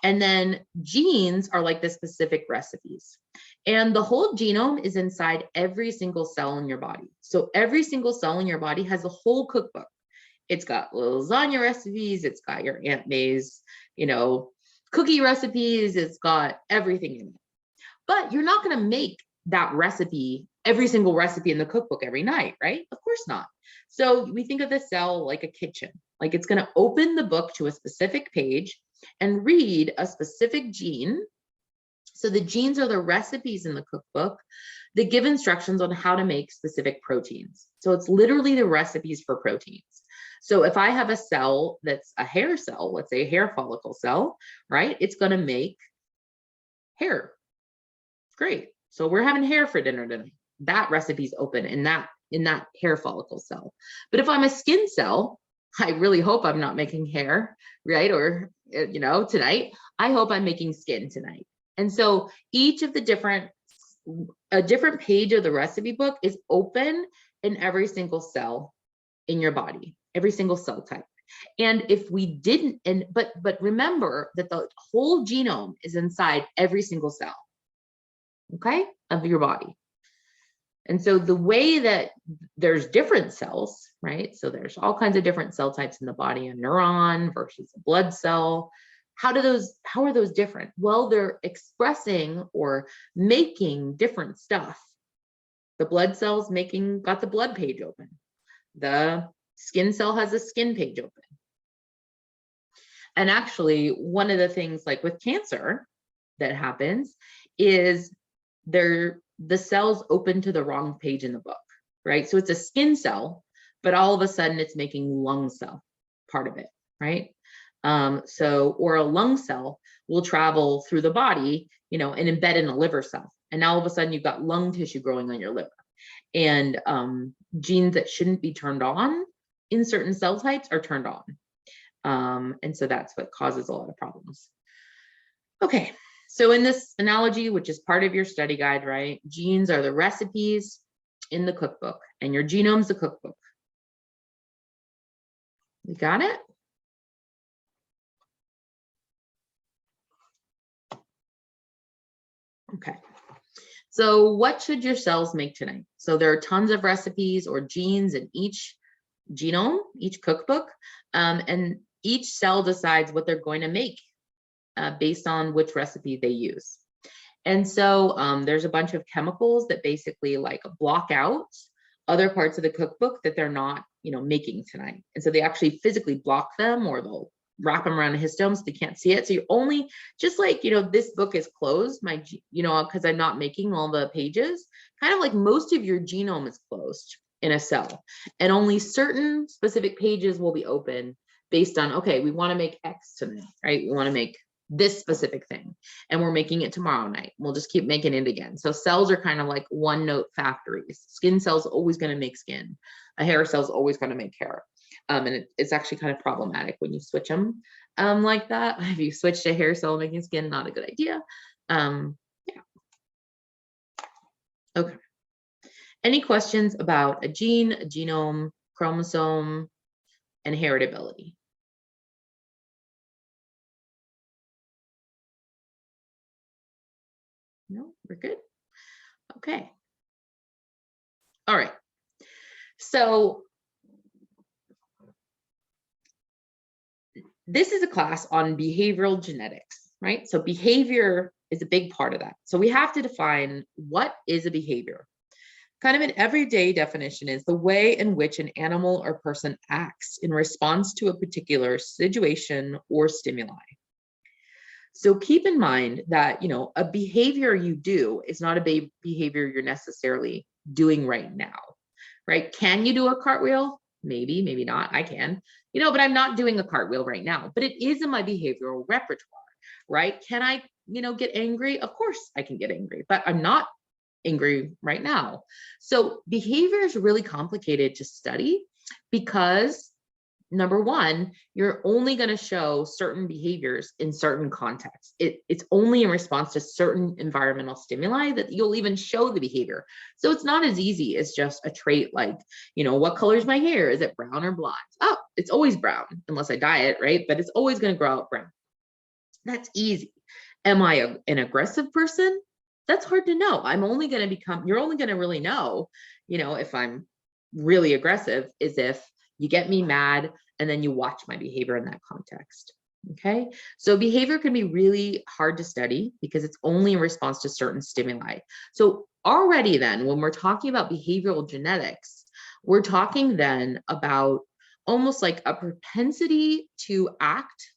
Speaker 1: and then genes are like the specific recipes. And the whole genome is inside every single cell in your body. So every single cell in your body has a whole cookbook. It's got lasagna recipes, it's got your Aunt May's, cookie recipes, it's got everything in it. But you're not going to make that recipe, every single recipe in the cookbook every night, right? Of course not. So we think of the cell like a kitchen, like it's going to open the book to a specific page and read a specific gene. So the genes are the recipes in the cookbook that give instructions on how to make specific proteins. So it's literally the recipes for proteins. So if I have a cell that's a hair cell, let's say a hair follicle cell, right? It's going to make hair. Great. So we're having hair for dinner tonight. That recipe's open in that hair follicle cell. But if I'm a skin cell, I really hope I'm not making hair, right? Or, tonight, I hope I'm making skin tonight. And so each of the a different page of the recipe book is open in every single cell in your body, every single cell type. And if we didn't, but remember that the whole genome is inside every single cell, okay, of your body. And so the way that there's different cells, right? So there's all kinds of different cell types in the body, a neuron versus a blood cell. How are those different? Well, they're expressing or making different stuff. The blood cells got the blood page open. The skin cell has a skin page open. And actually, one of the things like with cancer that happens is the cells or to the wrong page in the book, right? So it's a skin cell, but all of a sudden it's making lung cell part of it, right? Or a lung cell will travel through the body, and embed in a liver cell. And now all of a sudden you've got lung tissue growing on your liver. And genes that shouldn't be turned on in certain cell types are turned on. And so that's what causes a lot of problems. Okay. So in this analogy, which is part of your study guide, right? Genes are the recipes in the cookbook, and your genome's the cookbook. You got it? Okay. So what should your cells make tonight? So there are tons of recipes or genes in each genome, each cookbook, and each cell decides what they're going to make based on which recipe they use. And so there's a bunch of chemicals that basically like block out other parts of the cookbook that they're not, making tonight. And so they actually physically block them, or they'll wrap them around a histone so they can't see it. So you're only, just like, this book is closed, because I'm not making all the pages, kind of like most of your genome is closed in a cell, and only certain specific pages will be open based on, okay, we want to make X tonight, right? We want to make this specific thing, and we're making it tomorrow night. We'll just keep making it again. So cells are kind of like one note factories. Skin cells always going to make skin. A hair cell's always going to make hair. And it's actually kind of problematic when you switch them like that. If you switch to hair cell making skin, not a good idea. Yeah. Okay. Any questions about a gene, a genome, chromosome, and heritability? No, we're good. Okay. All right. So this is a class on behavioral genetics, right? So behavior is a big part of that. So we have to define what is a behavior. Kind of an everyday definition is the way in which an animal or person acts in response to a particular situation or stimuli. So keep in mind that, a behavior you do is not a behavior you're necessarily doing right now, right? Can you do a cartwheel? Maybe, maybe not. I can, but I'm not doing a cartwheel right now, but it is in my behavioral repertoire, right? Can I, get angry? Of course I can get angry, but I'm not angry right now. So behavior is really complicated to study because number one, you're only going to show certain behaviors in certain contexts. It's only in response to certain environmental stimuli that you'll even show the behavior. So it's not as easy as just a trait like, what color is my hair? Is it brown or blonde? Oh, It's always brown unless I dye it, right? But it's always going to grow out brown. That's easy. Am I an aggressive person? That's hard to know. You're only going to really know, if I'm really aggressive is if you get me mad and then you watch my behavior in that context. Okay. So behavior can be really hard to study because it's only in response to certain stimuli. So already then, when we're talking about behavioral genetics, we're talking then about almost like a propensity to act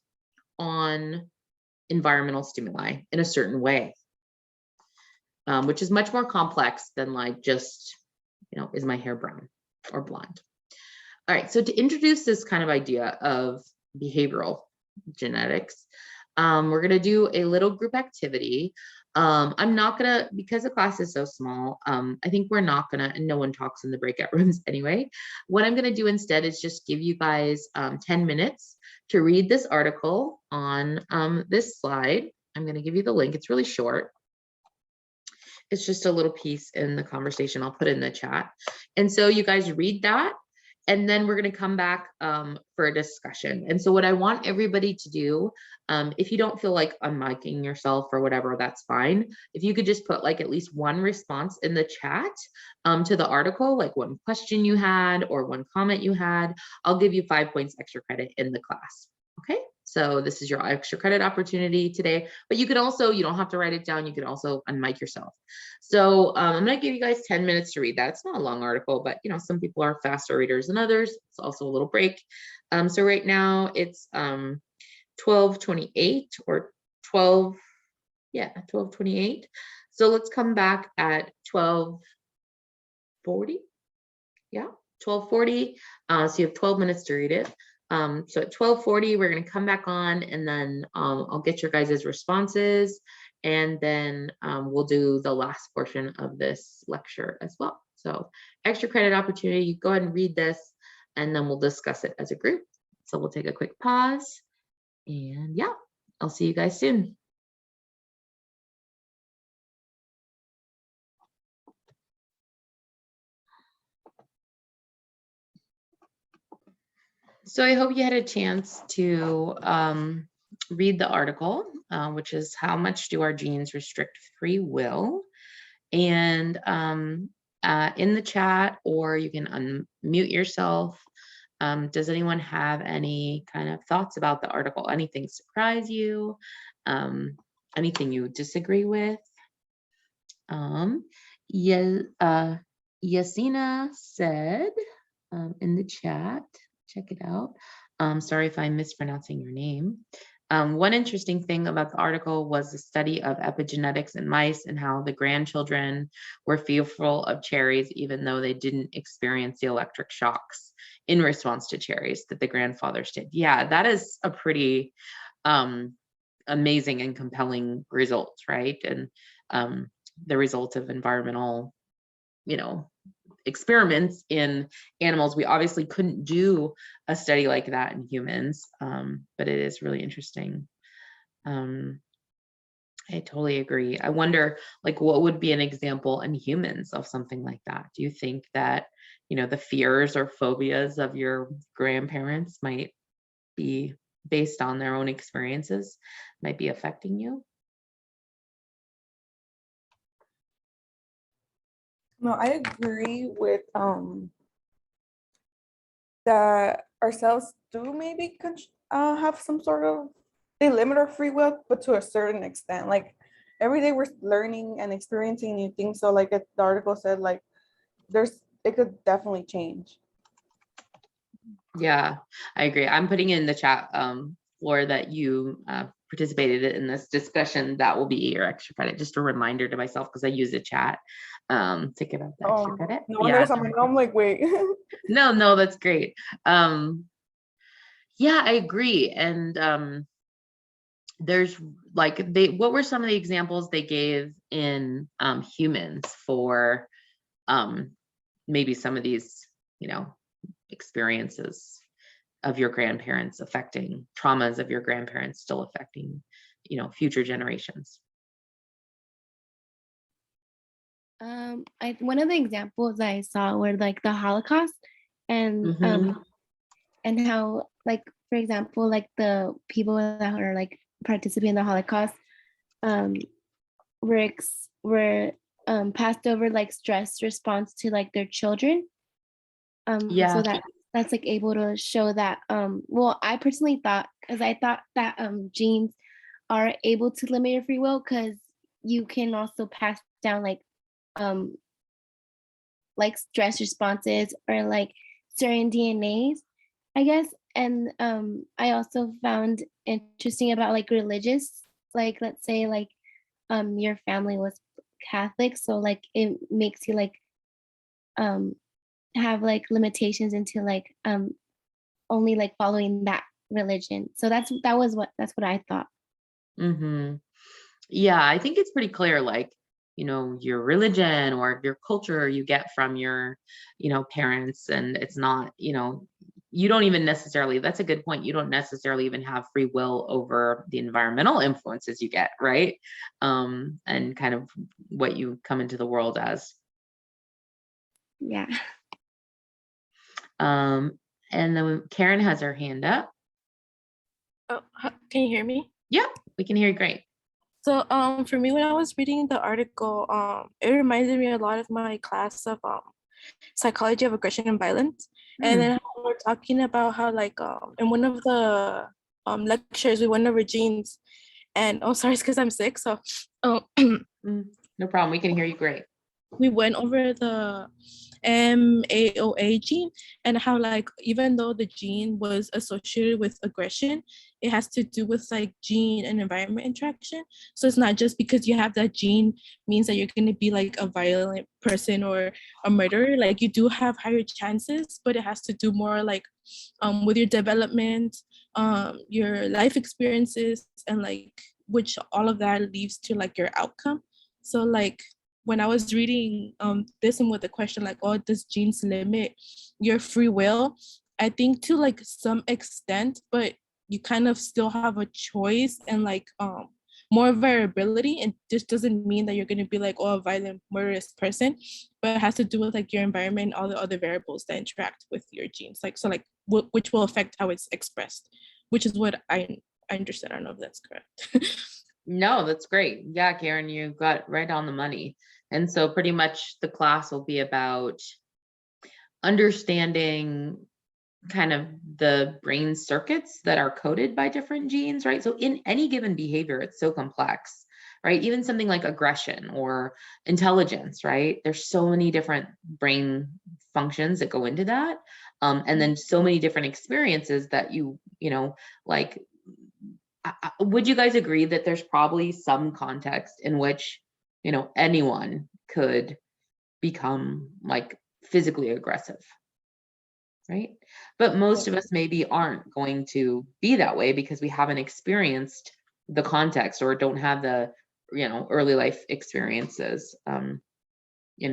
Speaker 1: on environmental stimuli in a certain way, which is much more complex than like just, is my hair brown or blonde? All right, so to introduce this kind of idea of behavioral genetics, we're gonna do a little group activity. I'm not gonna, because the class is so small, I think we're not gonna, and no one talks in the breakout rooms anyway. What I'm gonna do instead is just give you guys 10 minutes to read this article on this slide. I'm gonna give you the link, it's really short. It's just a little piece in the conversation. I'll put it in the chat. And so you guys read that, and then we're going to come back for a discussion. And so what I want everybody to do, if you don't feel like unmiking yourself or whatever, that's fine. If you could just put like at least one response in the chat to the article, like one question you had or one comment you had, I'll give you 5 points extra credit in the class. Okay, so this is your extra credit opportunity today, but you don't have to write it down. You can also unmic yourself. So I'm going to give you guys 10 minutes to read that. It's not a long article, but some people are faster readers than others. It's also a little break. So right now it's 12:28 or 12:28. So let's come back at 12:40. Yeah, 12:40. So you have 12 minutes to read it. So at 12:40, we're going to come back on, and then I'll get your guys' responses, and then we'll do the last portion of this lecture as well. So extra credit opportunity, you go ahead and read this, and then we'll discuss it as a group. So we'll take a quick pause, and yeah, I'll see you guys soon. So I hope you had a chance to read the article, which is How Much Do Our Genes Restrict Free Will? And in the chat, or you can unmute yourself. Does anyone have any kind of thoughts about the article? Anything surprise you? Anything you disagree with? Yasina said in the chat, check it out. Sorry if I'm mispronouncing your name. One interesting thing about the article was the study of epigenetics in mice and how the grandchildren were fearful of cherries, even though they didn't experience the electric shocks in response to cherries that the grandfathers did. Yeah, that is a pretty amazing and compelling result, right? And the result of environmental, experiments in animals. We obviously couldn't do a study like that in humans, but it is really interesting. I totally agree. I wonder, like, what would be an example in humans of something like that? Do you think that, the fears or phobias of your grandparents might be based on their own experiences, might be affecting you?
Speaker 2: No, I agree with that our cells do maybe have some sort of, they limit our free will, but to a certain extent. Like every day we're learning and experiencing new things. So like the article said, like it could definitely change.
Speaker 1: Yeah, I agree. I'm putting in the chat, Laura, that you participated in this discussion. That will be your extra credit. Just a reminder to myself, because I use the chat to give out the extra credit.
Speaker 2: No,
Speaker 1: yeah.
Speaker 2: I'm like, wait.
Speaker 1: No, that's great. Yeah, I agree. And there's like, what were some of the examples they gave in humans for maybe some of these, experiences of your grandparents affecting, traumas of your grandparents still affecting, future generations?
Speaker 3: One of the examples I saw were like the Holocaust, and and how, like, for example, like the people that are like participating in the Holocaust, um, were passed over like stress response to like their children.
Speaker 1: Yeah.
Speaker 3: So that's like able to show that, well, I personally thought, because I thought that genes are able to limit your free will, because you can also pass down um like stress responses or like certain DNAs, I guess. And I also found interesting about like religious, like let's say like your family was Catholic, so like it makes you like um have like limitations into like only like following that religion. So that's what I thought.
Speaker 1: Hmm. Yeah, I think it's pretty clear, like, your religion or your culture you get from your, parents, and it's not, you don't even necessarily, that's a good point. You don't necessarily even have free will over the environmental influences you get, right? And kind of what you come into the world as.
Speaker 3: Yeah.
Speaker 1: Um, and then Karen has her hand up.
Speaker 4: Oh, can you hear me?
Speaker 1: Yeah, we can hear you great.
Speaker 4: So for me, when I was reading the article, it reminded me a lot of my class of psychology of aggression and violence. And then we're talking about how like in one of the lectures we went over genes, and oh sorry, it's because I'm sick. So
Speaker 1: No problem. We can hear you great.
Speaker 4: we went over the MAOA gene and how like even though the gene was associated with aggression, it has to do with like gene and environment interaction. So it's not just because you have that gene means that you're going to be like a violent person or a murderer. Like you do have higher chances, but it has to do more like with your development, your life experiences, and like which all of that leads to like your outcome. So like when I was reading this and with the question like, oh, does genes limit your free will? I think to like some extent, but you kind of still have a choice and like more variability. And this doesn't mean that you're going to be like, oh, a violent, murderous person, but it has to do with like your environment and all the other variables that interact with your genes. Like, so like, which will affect how it's expressed, which is what I understand. I don't know if that's correct.
Speaker 1: No, that's great. Yeah, Karen, you got right on the money. And so pretty much the class will be about understanding kind of the brain circuits that are coded by different genes, right? So in any given behavior, it's so complex, right? Even something like aggression or intelligence, right? There's so many different brain functions that go into that. And then so many different experiences that like, would you guys agree that there's probably some context in which, anyone could become like physically aggressive, right? But most of us maybe aren't going to be that way because we haven't experienced the context or don't have the, early life experiences. We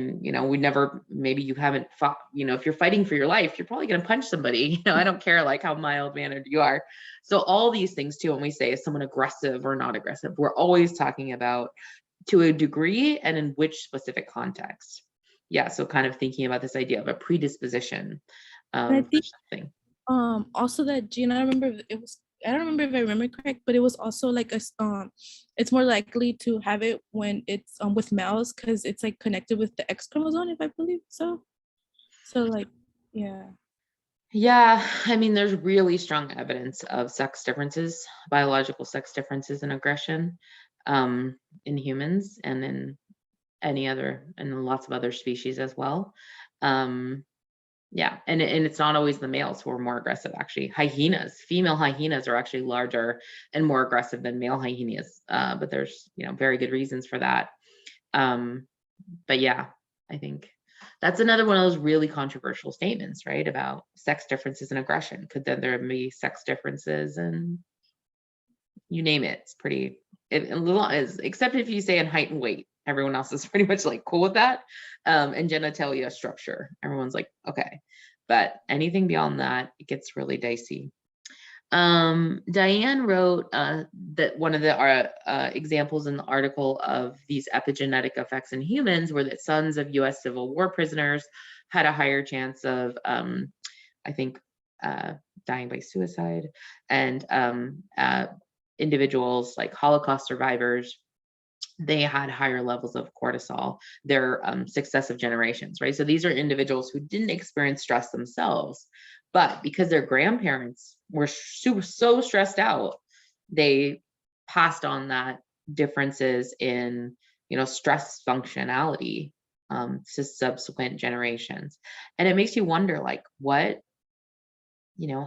Speaker 1: never, maybe you haven't fought, if you're fighting for your life, you're probably going to punch somebody. I don't care like how mild mannered you are. So all these things too, when we say is someone aggressive or not aggressive, we're always talking about to a degree and in which specific context. Yeah. So kind of thinking about this idea of a predisposition.
Speaker 4: I think
Speaker 1: something.
Speaker 4: Also that gene, I don't remember if I remember correct, but it was also like it's more likely to have it when it's with males because it's like connected with the X chromosome, if I believe so. So like, yeah.
Speaker 1: Yeah, I mean, there's really strong evidence of sex differences, biological sex differences in aggression, in humans and in and lots of other species as well. Yeah, and it's not always the males who are more aggressive. Actually, female hyenas are actually larger and more aggressive than male hyenas. But there's very good reasons for that. But yeah, I think that's another one of those really controversial statements, right? About sex differences and aggression. Could then there be sex differences and you name it? It's pretty. Except if you say in height and weight, everyone else is pretty much like cool with that. And genitalia structure, everyone's like, okay. But anything beyond that, it gets really dicey. Diane wrote that one of the examples in the article of these epigenetic effects in humans were that sons of US Civil War prisoners had a higher chance of, I think, dying by suicide, and individuals like Holocaust survivors, they had higher levels of cortisol, their successive generations, right? So these are individuals who didn't experience stress themselves, but because their grandparents were so stressed out, they passed on that differences in, stress functionality to subsequent generations. And it makes you wonder, like,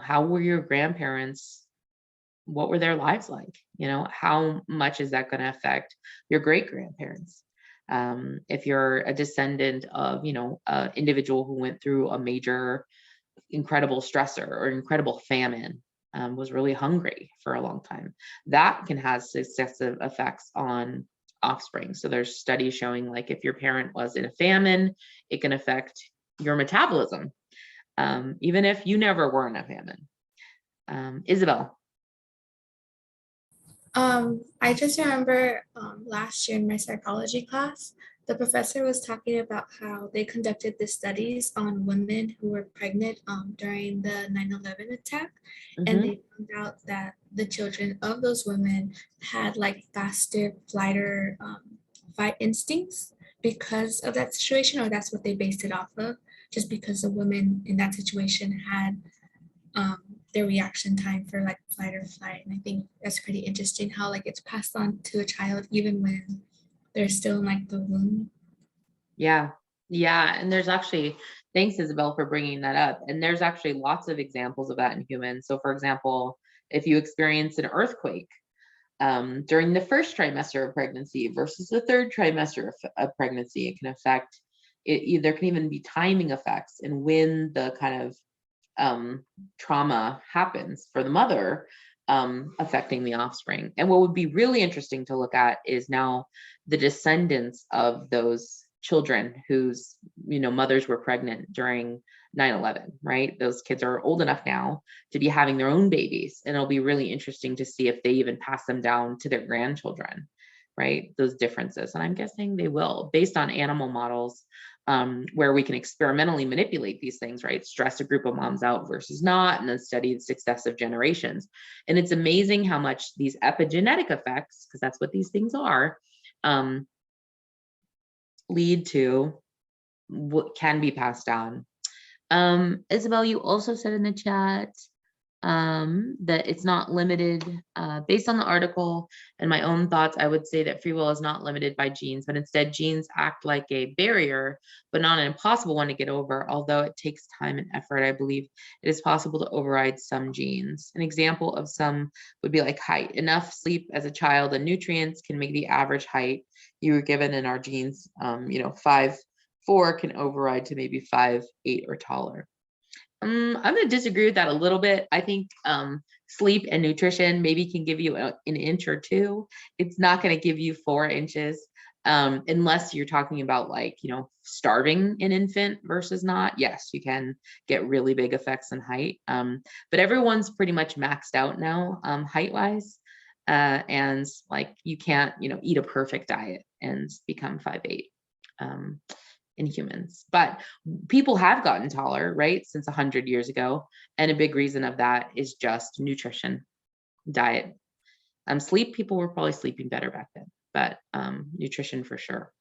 Speaker 1: how were your grandparents? What were their lives like? How much is that going to affect your great grandparents? If you're a descendant of, an individual who went through a major, incredible stressor or incredible famine, was really hungry for a long time, that can have successive effects on offspring. So there's studies showing, like, if your parent was in a famine, it can affect your metabolism, even if you never were in a famine. Isabel.
Speaker 5: I just remember last year in my psychology class, the professor was talking about how they conducted the studies on women who were pregnant during the 9/11 attack. And they found out that the children of those women had like faster fight instincts because of that situation, or that's what they based it off of, just because the women in that situation had their reaction time for like flight or flight. And I think that's pretty interesting how like it's passed on to a child even when they're still in like the womb.
Speaker 1: Yeah. And there's actually, thanks Isabel for bringing that up. And there's actually lots of examples of that in humans. So for example, if you experience an earthquake during the first trimester of pregnancy versus the third trimester of pregnancy, it can affect it. There can even be timing effects and when the kind of trauma happens for the mother, affecting the offspring. And what would be really interesting to look at is now the descendants of those children whose mothers were pregnant during 9/11, right? Those kids are old enough now to be having their own babies, and it'll be really interesting to see if they even pass them down to their grandchildren, right? Those differences. And I'm guessing they will, based on animal models, where we can experimentally manipulate these things, right? Stress a group of moms out versus not, and then study the successive generations. And it's amazing how much these epigenetic effects, because that's what these things are, lead to what can be passed down. Isabel, you also said in the chat that it's not limited. Based on the article and my own thoughts, I would say that free will is not limited by genes, but instead genes act like a barrier, but not an impossible one to get over. Although it takes time and effort, I believe it is possible to override some genes. An example of some would be like height. Enough sleep as a child and nutrients can make the average height you were given in our genes, 5'4" can override to maybe 5'8" or taller. I'm going to disagree with that a little bit. I think sleep and nutrition maybe can give you an inch or two. It's not going to give you 4 inches unless you're talking about like, starving an infant versus not. Yes, you can get really big effects in height, but everyone's pretty much maxed out now height wise. And like you can't, eat a perfect diet and become 5'8". In humans, but people have gotten taller, right, since 100 years ago, and a big reason of that is just nutrition, diet, sleep. People were probably sleeping better back then, but nutrition for sure.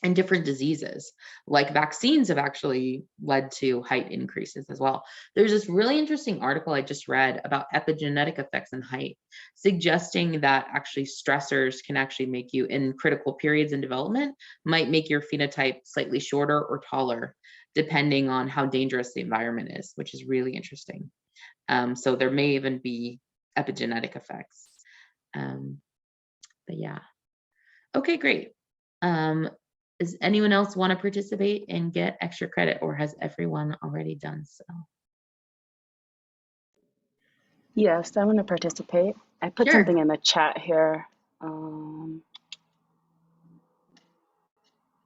Speaker 1: And different diseases like vaccines have actually led to height increases as well. There's this really interesting article I just read about epigenetic effects in height, suggesting that actually stressors can actually make you, in critical periods in development, might make your phenotype slightly shorter or taller, depending on how dangerous the environment is, which is really interesting. So there may even be epigenetic effects. But yeah. Okay, great. Does anyone else want to participate and get extra credit, or has everyone already done so?
Speaker 6: Yes, I want to participate. I put
Speaker 1: Sure.
Speaker 6: something in the chat here.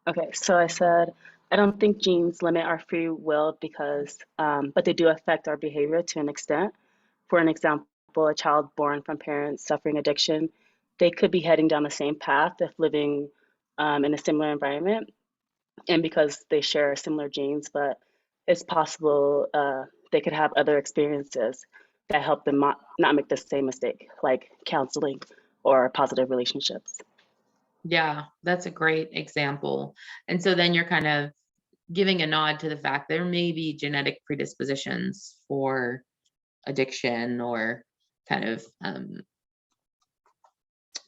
Speaker 6: Okay, so I said, I don't think genes limit our free will because, but they do affect our behavior to an extent. For an example, a child born from parents suffering addiction, they could be heading down the same path if living in a similar environment, and because they share similar genes, but it's possible they could have other experiences that help them not make the same mistake, like counseling or positive relationships.
Speaker 1: Yeah, that's a great example. And so then you're kind of giving a nod to the fact there may be genetic predispositions for addiction or kind of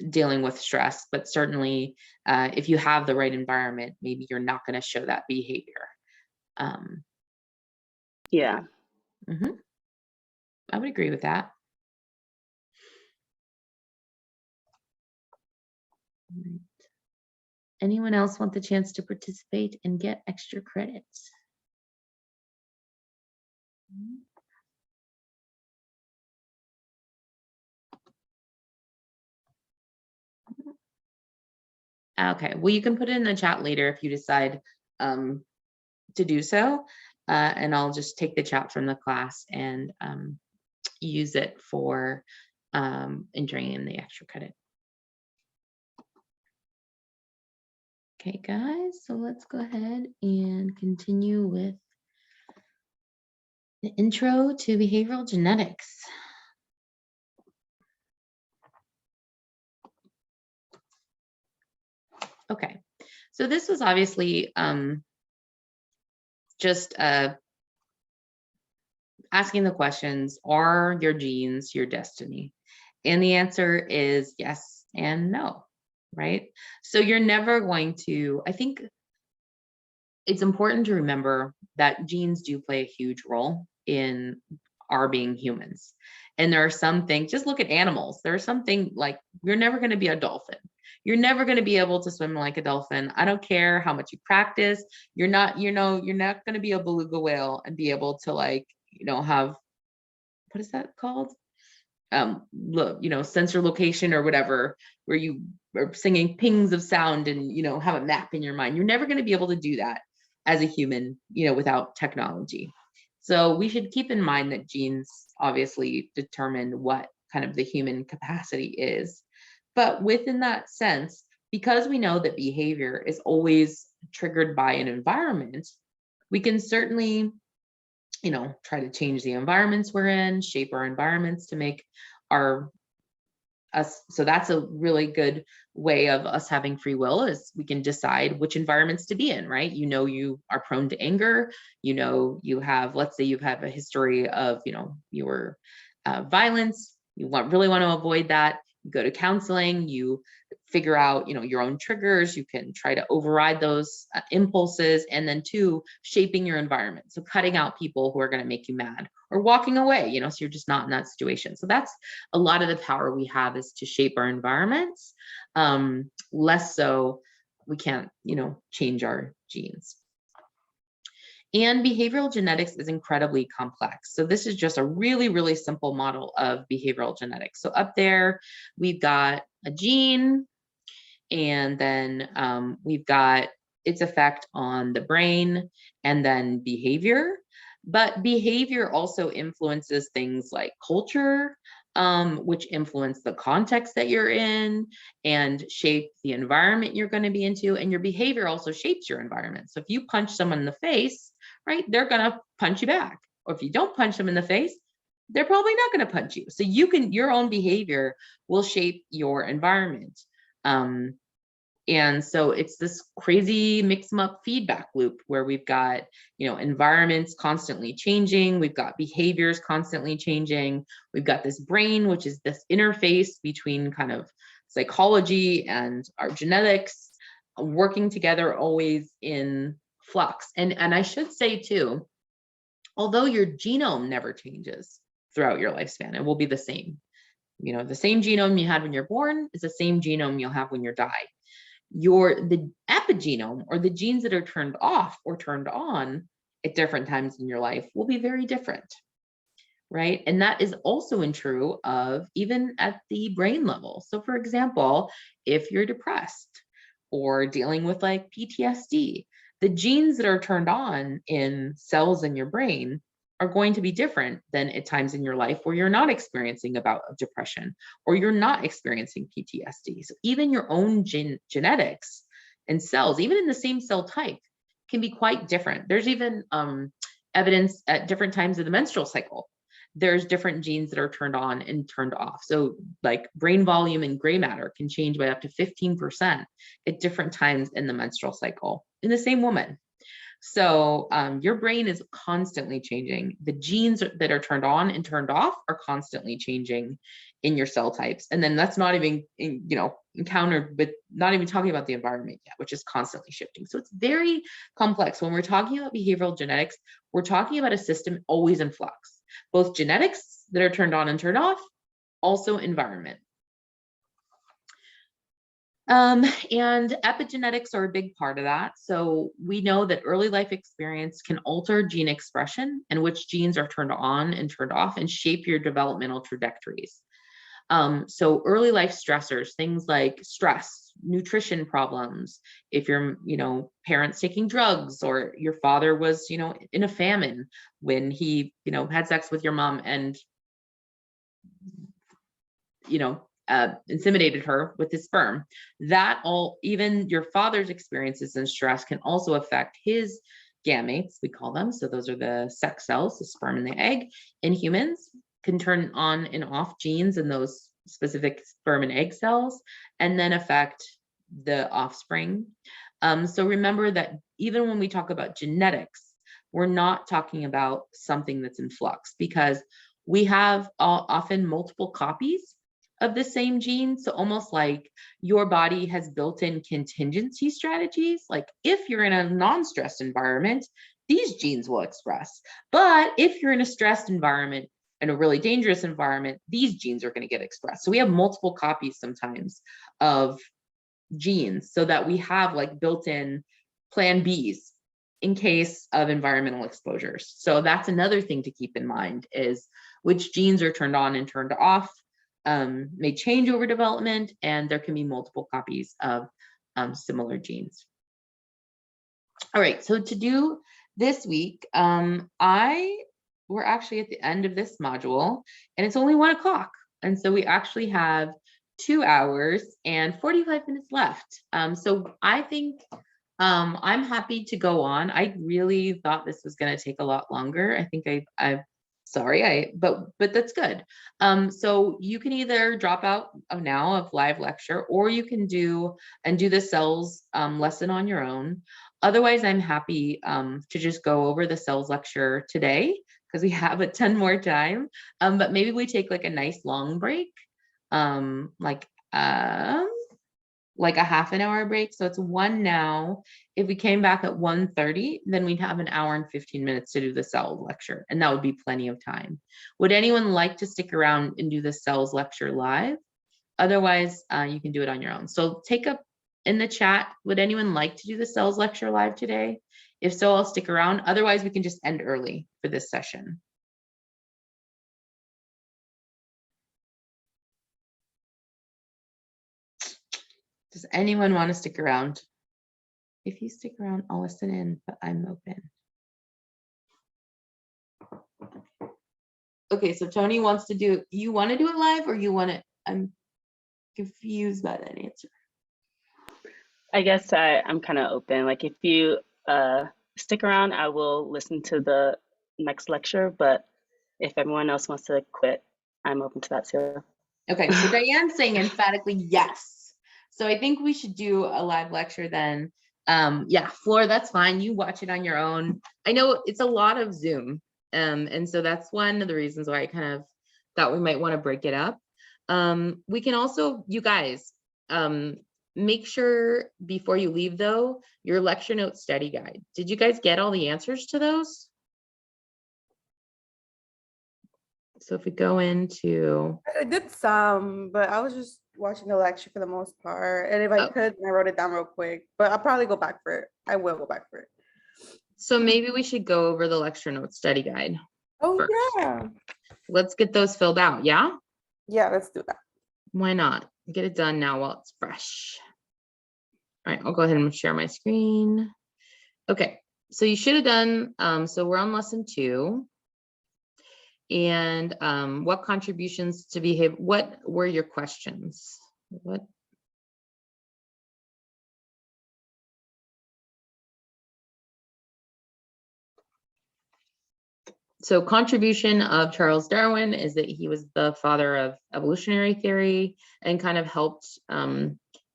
Speaker 1: dealing with stress, but certainly if you have the right environment, maybe you're not going to show that behavior.
Speaker 6: Yeah.
Speaker 1: Mm-hmm. I would agree with that. Right. Anyone else want the chance to participate and get extra credits? Okay, well, you can put it in the chat later if you decide to do so, and I'll just take the chat from the class and use it for entering in the extra credit. Okay, guys, so let's go ahead and continue with the intro to behavioral genetics. Okay, so this was obviously just asking the questions, are your genes your destiny? And the answer is yes and no, right? So you're never going to, I think it's important to remember that genes do play a huge role in our being humans. And there are some things, just look at animals. There's something like you're never going to be a dolphin. You're never going to be able to swim like a dolphin. I don't care how much you practice. You're not going to be a beluga whale and be able to have, what is that called? Sensor location or whatever, where you are singing pings of sound and, have a map in your mind. You're never going to be able to do that as a human, without technology. So we should keep in mind that genes obviously determine what kind of the human capacity is. But within that sense, because we know that behavior is always triggered by an environment, we can certainly try to change the environments we're in, shape our environments to make us. So that's a really good way of us having free will, is we can decide which environments to be in, right? You are prone to anger, you have, let's say you've had a history of, your violence, you really want to avoid that. You go to counseling, you figure out, your own triggers, you can try to override those impulses, and then 2, shaping your environment. So cutting out people who are going to make you mad or walking away, so you're just not in that situation. So that's a lot of the power we have, is to shape our environments. Less so, we can't, change our genes. And behavioral genetics is incredibly complex. So this is just a really, really simple model of behavioral genetics. So up there, we've got a gene, and then we've got its effect on the brain, and then behavior. But behavior also influences things like culture, which influence the context that you're in and shape the environment you're going to be into. And your behavior also shapes your environment. So if you punch someone in the face, right, they're going to punch you back. Or if you don't punch them in the face, they're probably not going to punch you. So your own behavior will shape your environment. And so it's this crazy mix 'em up feedback loop where we've got, environments constantly changing. We've got behaviors constantly changing. We've got this brain, which is this interface between kind of psychology and our genetics, working together, always in flux. And I should say too, although your genome never changes throughout your lifespan, it will be the same. The same genome you had when you're born is the same genome you'll have when you die. The epigenome, or the genes that are turned off or turned on at different times in your life, will be very different, right? And that is also true of even at the brain level. So for example, if you're depressed or dealing with like PTSD, the genes that are turned on in cells in your brain are going to be different than at times in your life where you're not experiencing a bout of depression or you're not experiencing PTSD. So even your own genetics and cells, even in the same cell type, can be quite different. There's even evidence at different times of the menstrual cycle. There's different genes that are turned on and turned off. So like brain volume and gray matter can change by up to 15% at different times in the menstrual cycle in the same woman. So your brain is constantly changing. The genes that are turned on and turned off are constantly changing in your cell types. And then that's not even, encountered with not even talking about the environment yet, which is constantly shifting. So it's very complex. When we're talking about behavioral genetics, we're talking about a system always in flux, both genetics that are turned on and turned off, also environment. And epigenetics are a big part of that. So we know that early life experience can alter gene expression and which genes are turned on and turned off and shape your developmental trajectories. So early life stressors, things like stress, nutrition problems, if your, parents taking drugs, or your father was, in a famine when he, had sex with your mom and, inseminated her with his sperm, that all, even your father's experiences and stress can also affect his gametes, we call them. So those are the sex cells, the sperm and the egg in humans, can turn on and off genes in those specific sperm and egg cells, and then affect the offspring. So remember that even when we talk about genetics, we're not talking about something that's in flux, because we have often multiple copies of the same gene. So almost like your body has built-in contingency strategies. Like if you're in a non-stressed environment, these genes will express. But if you're in a stressed environment, in a really dangerous environment, these genes are going to get expressed. So we have multiple copies sometimes of genes, so that we have like built-in plan Bs in case of environmental exposures. So that's another thing to keep in mind, is which genes are turned on and turned off. May change over development, and there can be multiple copies of similar genes. All right, so to do this week, we're actually at the end of this module, and it's only 1 o'clock. And so we actually have 2 hours and 45 minutes left. So I think I'm happy to go on. I really thought this was going to take a lot longer. I think but that's good. So you can either drop out of now of live lecture, or you can do the cells lesson on your own. Otherwise, I'm happy to just go over the cells lecture today, because we have a ton more time. But maybe we take like a nice long break, like a half an hour break. So it's 1 now. If we came back at 1:30, then we'd have an hour and 15 minutes to do the cells lecture, and that would be plenty of time. Would anyone like to stick around and do the cells lecture live? Otherwise, you can do it on your own. So take up in the chat, would anyone like to do the cells lecture live today? If so, I'll stick around. Otherwise, we can just end early for this session. Does anyone want to stick around? If you stick around, I'll listen in, but I'm open. Okay, so Tony wants to do, you want to do it live, or you want to, I'm confused by that answer.
Speaker 6: I guess I'm kind of open. Like if you stick around, I will listen to the next lecture, but if everyone else wants to quit, I'm open to that too.
Speaker 1: Okay, so Diane's saying emphatically yes. So I think we should do a live lecture then. Yeah, Flora, that's fine. You watch it on your own. I know it's a lot of Zoom. And so that's one of the reasons why I kind of thought we might want to break it up. We can also, you guys, make sure before you leave though, your lecture notes study guide. Did you guys get all the answers to those? So if we go into,
Speaker 2: I did some, but I was just watching the lecture for the most part. And if I could, I wrote it down real quick, but I'll probably go back for it. I will go back for it.
Speaker 1: so maybe we should go over the lecture notes study guide.
Speaker 2: Oh,
Speaker 1: first.
Speaker 2: yeah.
Speaker 1: Let's get those filled out. Yeah.
Speaker 2: Yeah, let's do that.
Speaker 1: Why not? Get it done now while it's fresh. All right, I'll go ahead and share my screen. Okay, so you should have done, so we're on lesson 2. And what contributions to behave, what were your questions? What? So contribution of Charles Darwin is that he was the father of evolutionary theory and kind of helped,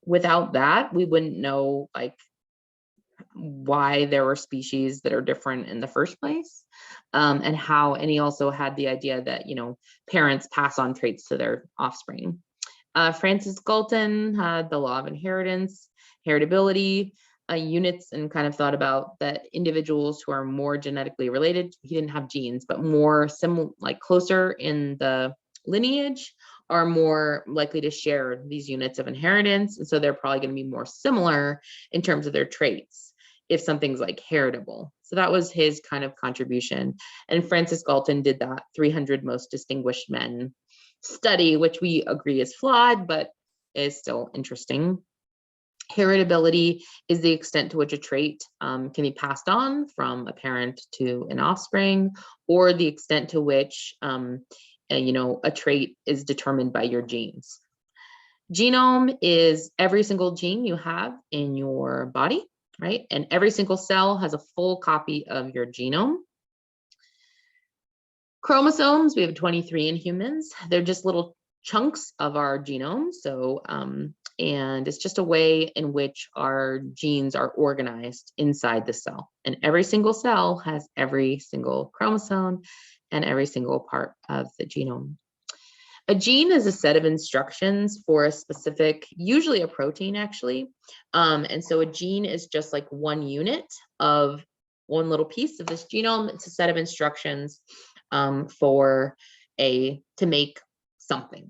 Speaker 1: without that, we wouldn't know like why there were species that are different in the first place, and how, and he also had the idea that, you know, parents pass on traits to their offspring. Francis Galton had the law of inheritance, heritability, units, and kind of thought about that individuals who are more genetically related, he didn't have genes, but more similar, like closer in the lineage, are more likely to share these units of inheritance. And so they're probably going to be more similar in terms of their traits if something's like heritable. So that was his kind of contribution. And Francis Galton did that 300 most distinguished men study, which we agree is flawed, but is still interesting. Heritability is the extent to which a trait can be passed on from a parent to an offspring, or the extent to which you know, a trait is determined by your genes. Genome is every single gene you have in your body, right? And every single cell has a full copy of your genome. Chromosomes, we have 23 in humans. They're just little chunks of our genome. So, and it's just a way in which our genes are organized inside the cell. And every single cell has every single chromosome and every single part of the genome. A gene is a set of instructions for a specific, usually a protein actually. And so a gene is just like one unit of one little piece of this genome. It's a set of instructions to make something.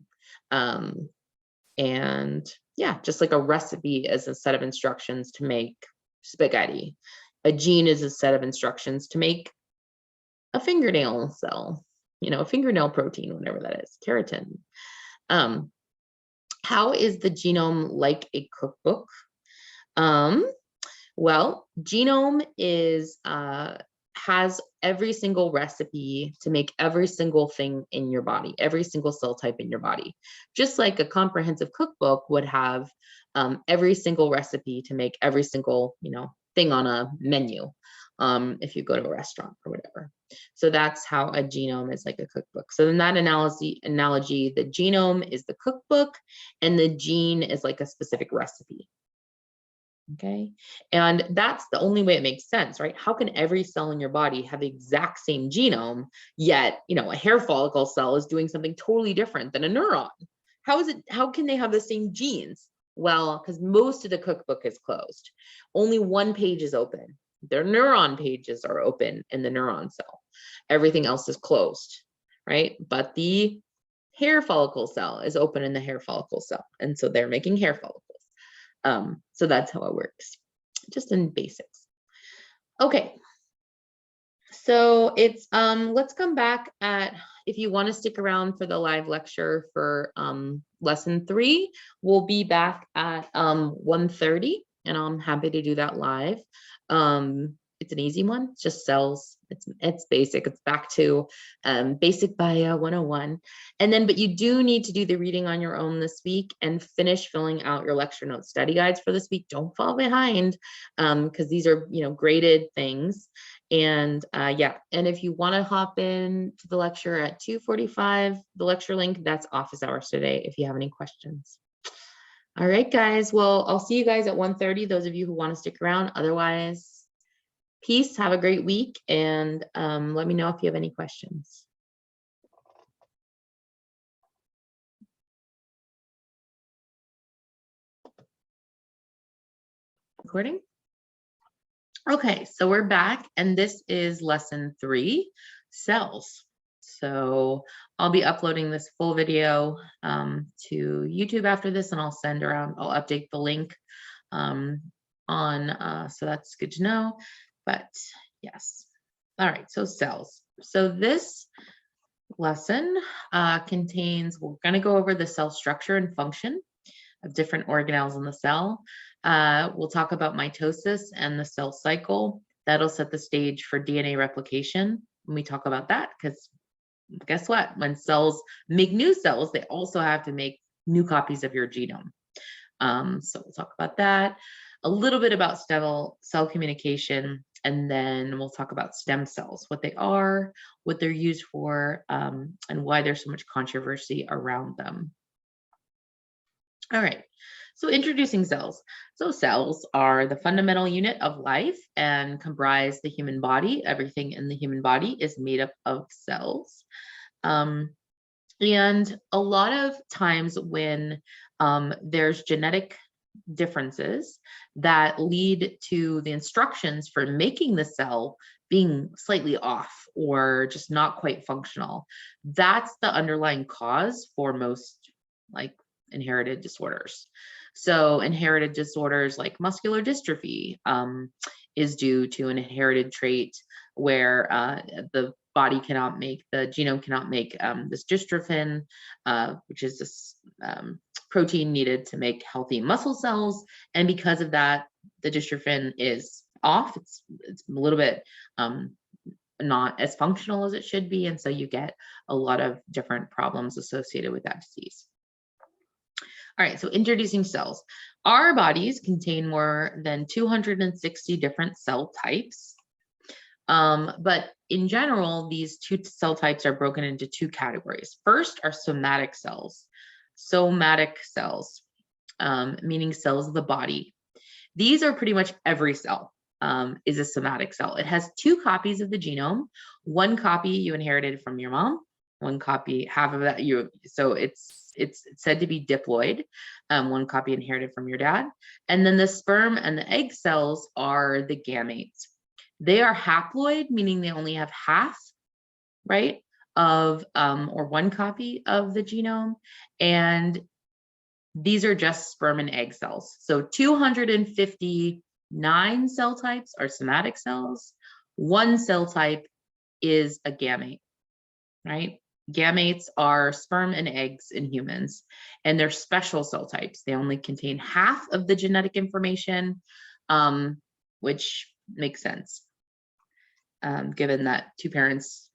Speaker 1: And yeah, just like a recipe is a set of instructions to make spaghetti. A gene is a set of instructions to make a fingernail cell, you know, a fingernail protein, whatever that is, keratin. How is the genome like a cookbook? Well, genome is has every single recipe to make every single thing in your body, every single cell type in your body. Just like a comprehensive cookbook would have every single recipe to make every single, you know, thing on a menu if you go to a restaurant or whatever. So that's how a genome is like a cookbook. So in that analogy, the genome is the cookbook and the gene is like a specific recipe. Okay, and that's the only way it makes sense, right? How can every cell in your body have the exact same genome, yet, you know, a hair follicle cell is doing something totally different than a neuron? How can they have the same genes? Well, because most of the cookbook is closed. Only one page is open. Their neuron pages are open in the neuron cell. Everything else is closed, right? But the hair follicle cell is open in the hair follicle cell. And so they're making hair follicles. So that's how it works, just in basics. Okay, so it's let's come back at, if you want to stick around for the live lecture for lesson 3, we'll be back at 1:30, and I'm happy to do that live. It's an easy one, it's just cells. It's basic. It's back to basic bio 101. And then, but you do need to do the reading on your own this week and finish filling out your lecture notes study guides for this week. Don't fall behind because these are, you know, graded things. And yeah, and if you want to hop in to the lecture at 2:45, the lecture link, that's office hours today if you have any questions. All right, guys. Well, I'll see you guys at 1:30, those of you who want to stick around. Otherwise, peace, have a great week, and let me know if you have any questions. Recording? Okay, so we're back, and this is lesson 3, cells. So I'll be uploading this full video to YouTube after this, and I'll send around, I'll update the link so that's good to know. But yes, all right, so cells. So this lesson contains, we're going to go over the cell structure and function of different organelles in the cell. We'll talk about mitosis and the cell cycle. That'll set the stage for DNA replication when we talk about that, because guess what? When cells make new cells, they also have to make new copies of your genome. So we'll talk about that. A little bit about cell communication, and then we'll talk about stem cells, what they are, what they're used for, and why there's so much controversy around them. All right, so introducing cells. So cells are the fundamental unit of life and comprise the human body. Everything in the human body is made up of cells. And a lot of times when there's genetic differences that lead to the instructions for making the cell being slightly off or just not quite functional, that's the underlying cause for most like inherited disorders. So inherited disorders like muscular dystrophy is due to an inherited trait where the body cannot make, the genome cannot make this dystrophin, which is this protein needed to make healthy muscle cells. And because of that, the dystrophin is off. It's a little bit not as functional as it should be. And so you get a lot of different problems associated with that disease. All right, so introducing cells. Our bodies contain more than 260 different cell types. But in general, these two cell types are broken into two categories. First are somatic cells. Somatic cells, meaning cells of the body. These are pretty much every cell is a somatic cell. It has two copies of the genome. One copy you inherited from your mom, one copy, half of that you, so it's said to be diploid, one copy inherited from your dad. And then the sperm and the egg cells are the gametes. They are haploid, meaning they only have half, right, of or one copy of the genome. And these are just sperm and egg cells. So 259 cell types are somatic cells. One cell type is a gamete, right? Gametes are sperm and eggs in humans, and they're special cell types. They only contain half of the genetic information, which makes sense, given that two parents'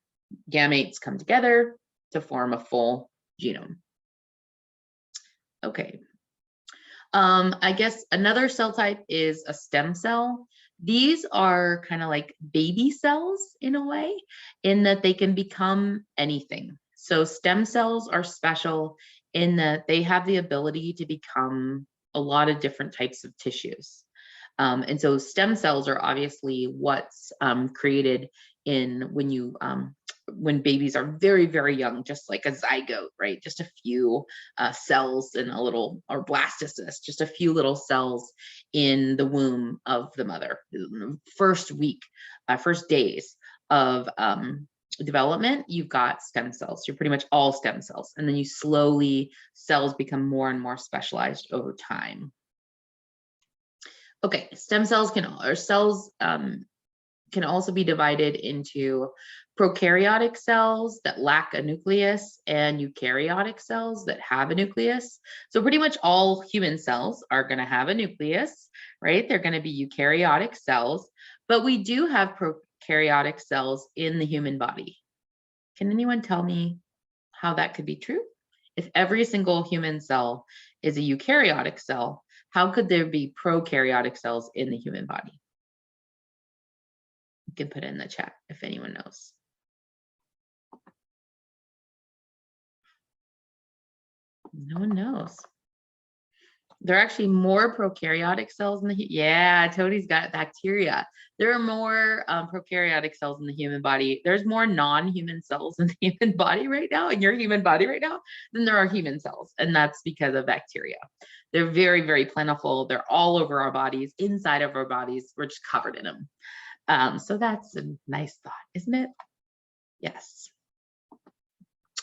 Speaker 1: gametes come together to form a full genome. Okay. I guess another cell type is a stem cell. These are kind of like baby cells in a way, in that they can become anything. So stem cells are special in that they have the ability to become a lot of different types of tissues. And so stem cells are obviously what's created in when babies are very, very young, just like a zygote, right? Just a few cells in a little, or blastocyst, just a few little cells in the womb of the mother. First week, first days of development, you've got stem cells. You're pretty much all stem cells. And then you slowly, cells become more and more specialized over time. Okay, stem cells can also be divided into prokaryotic cells that lack a nucleus and eukaryotic cells that have a nucleus. So pretty much all human cells are going to have a nucleus, right? They're going to be eukaryotic cells, but we do have prokaryotic cells in the human body. Can anyone tell me how that could be true? If every single human cell is a eukaryotic cell, how could there be prokaryotic cells in the human body? You can put it in the chat if anyone knows. No one knows. There are actually more prokaryotic cells in the, yeah, Tony's got bacteria. There are more prokaryotic cells in the human body. There's more non-human cells in the human body right now, in your human body right now, than there are human cells. And that's because of bacteria. They're very, very plentiful. They're all over our bodies, inside of our bodies. We're just covered in them. So that's a nice thought, isn't it? Yes.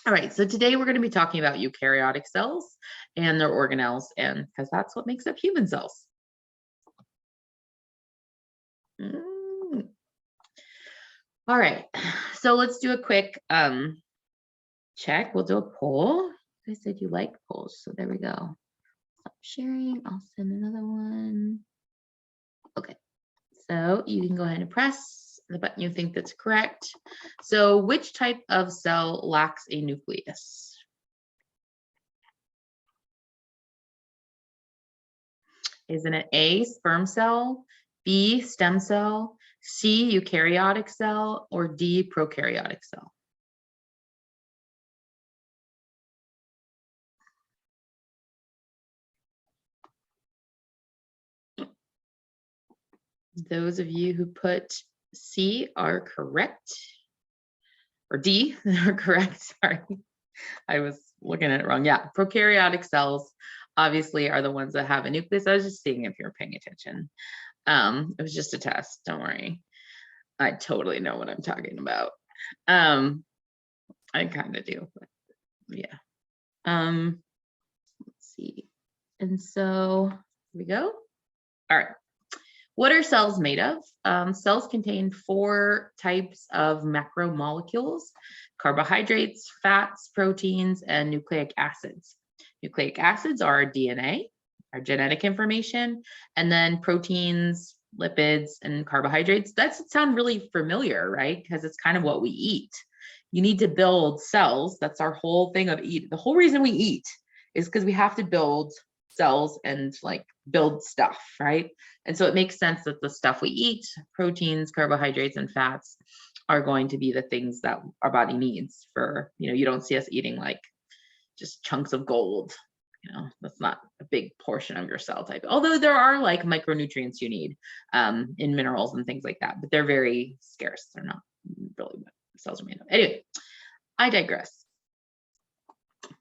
Speaker 1: All right, so today we're going to be talking about eukaryotic cells and their organelles, and because that's what makes up human cells. All right, so let's do a quick check. We'll do a poll. I said you like polls, so there we go. Stop sharing. I'll send another one. Okay, so you can go ahead and press the button you think that's correct. So which type of cell lacks a nucleus? Isn't it A, sperm cell, B, stem cell, C, eukaryotic cell, or D, prokaryotic cell? Those of you who put C are correct, or D are correct, sorry. I was looking at it wrong. Yeah, prokaryotic cells obviously are the ones that have a nucleus. I was just seeing if you're paying attention. It was just a test, don't worry. I totally know what I'm talking about. I kind of do, but yeah. Let's see. And so here we go. All right. What are cells made of? Cells contain 4 types of macromolecules: carbohydrates, fats, proteins, and nucleic acids. Nucleic acids are our DNA, our genetic information, and then proteins, lipids, and carbohydrates. That sounds really familiar, right? Because it's kind of what we eat. You need to build cells. That's our whole thing of eat. The whole reason we eat is because we have to build cells and like build stuff, right? And so it makes sense that the stuff we eat, proteins, carbohydrates, and fats, are going to be the things that our body needs for, you don't see us eating like just chunks of gold. That's not a big portion of your cell type. Although there are like micronutrients you need in minerals and things like that, but they're very scarce. They're not really what cells are made of. Anyway, I digress.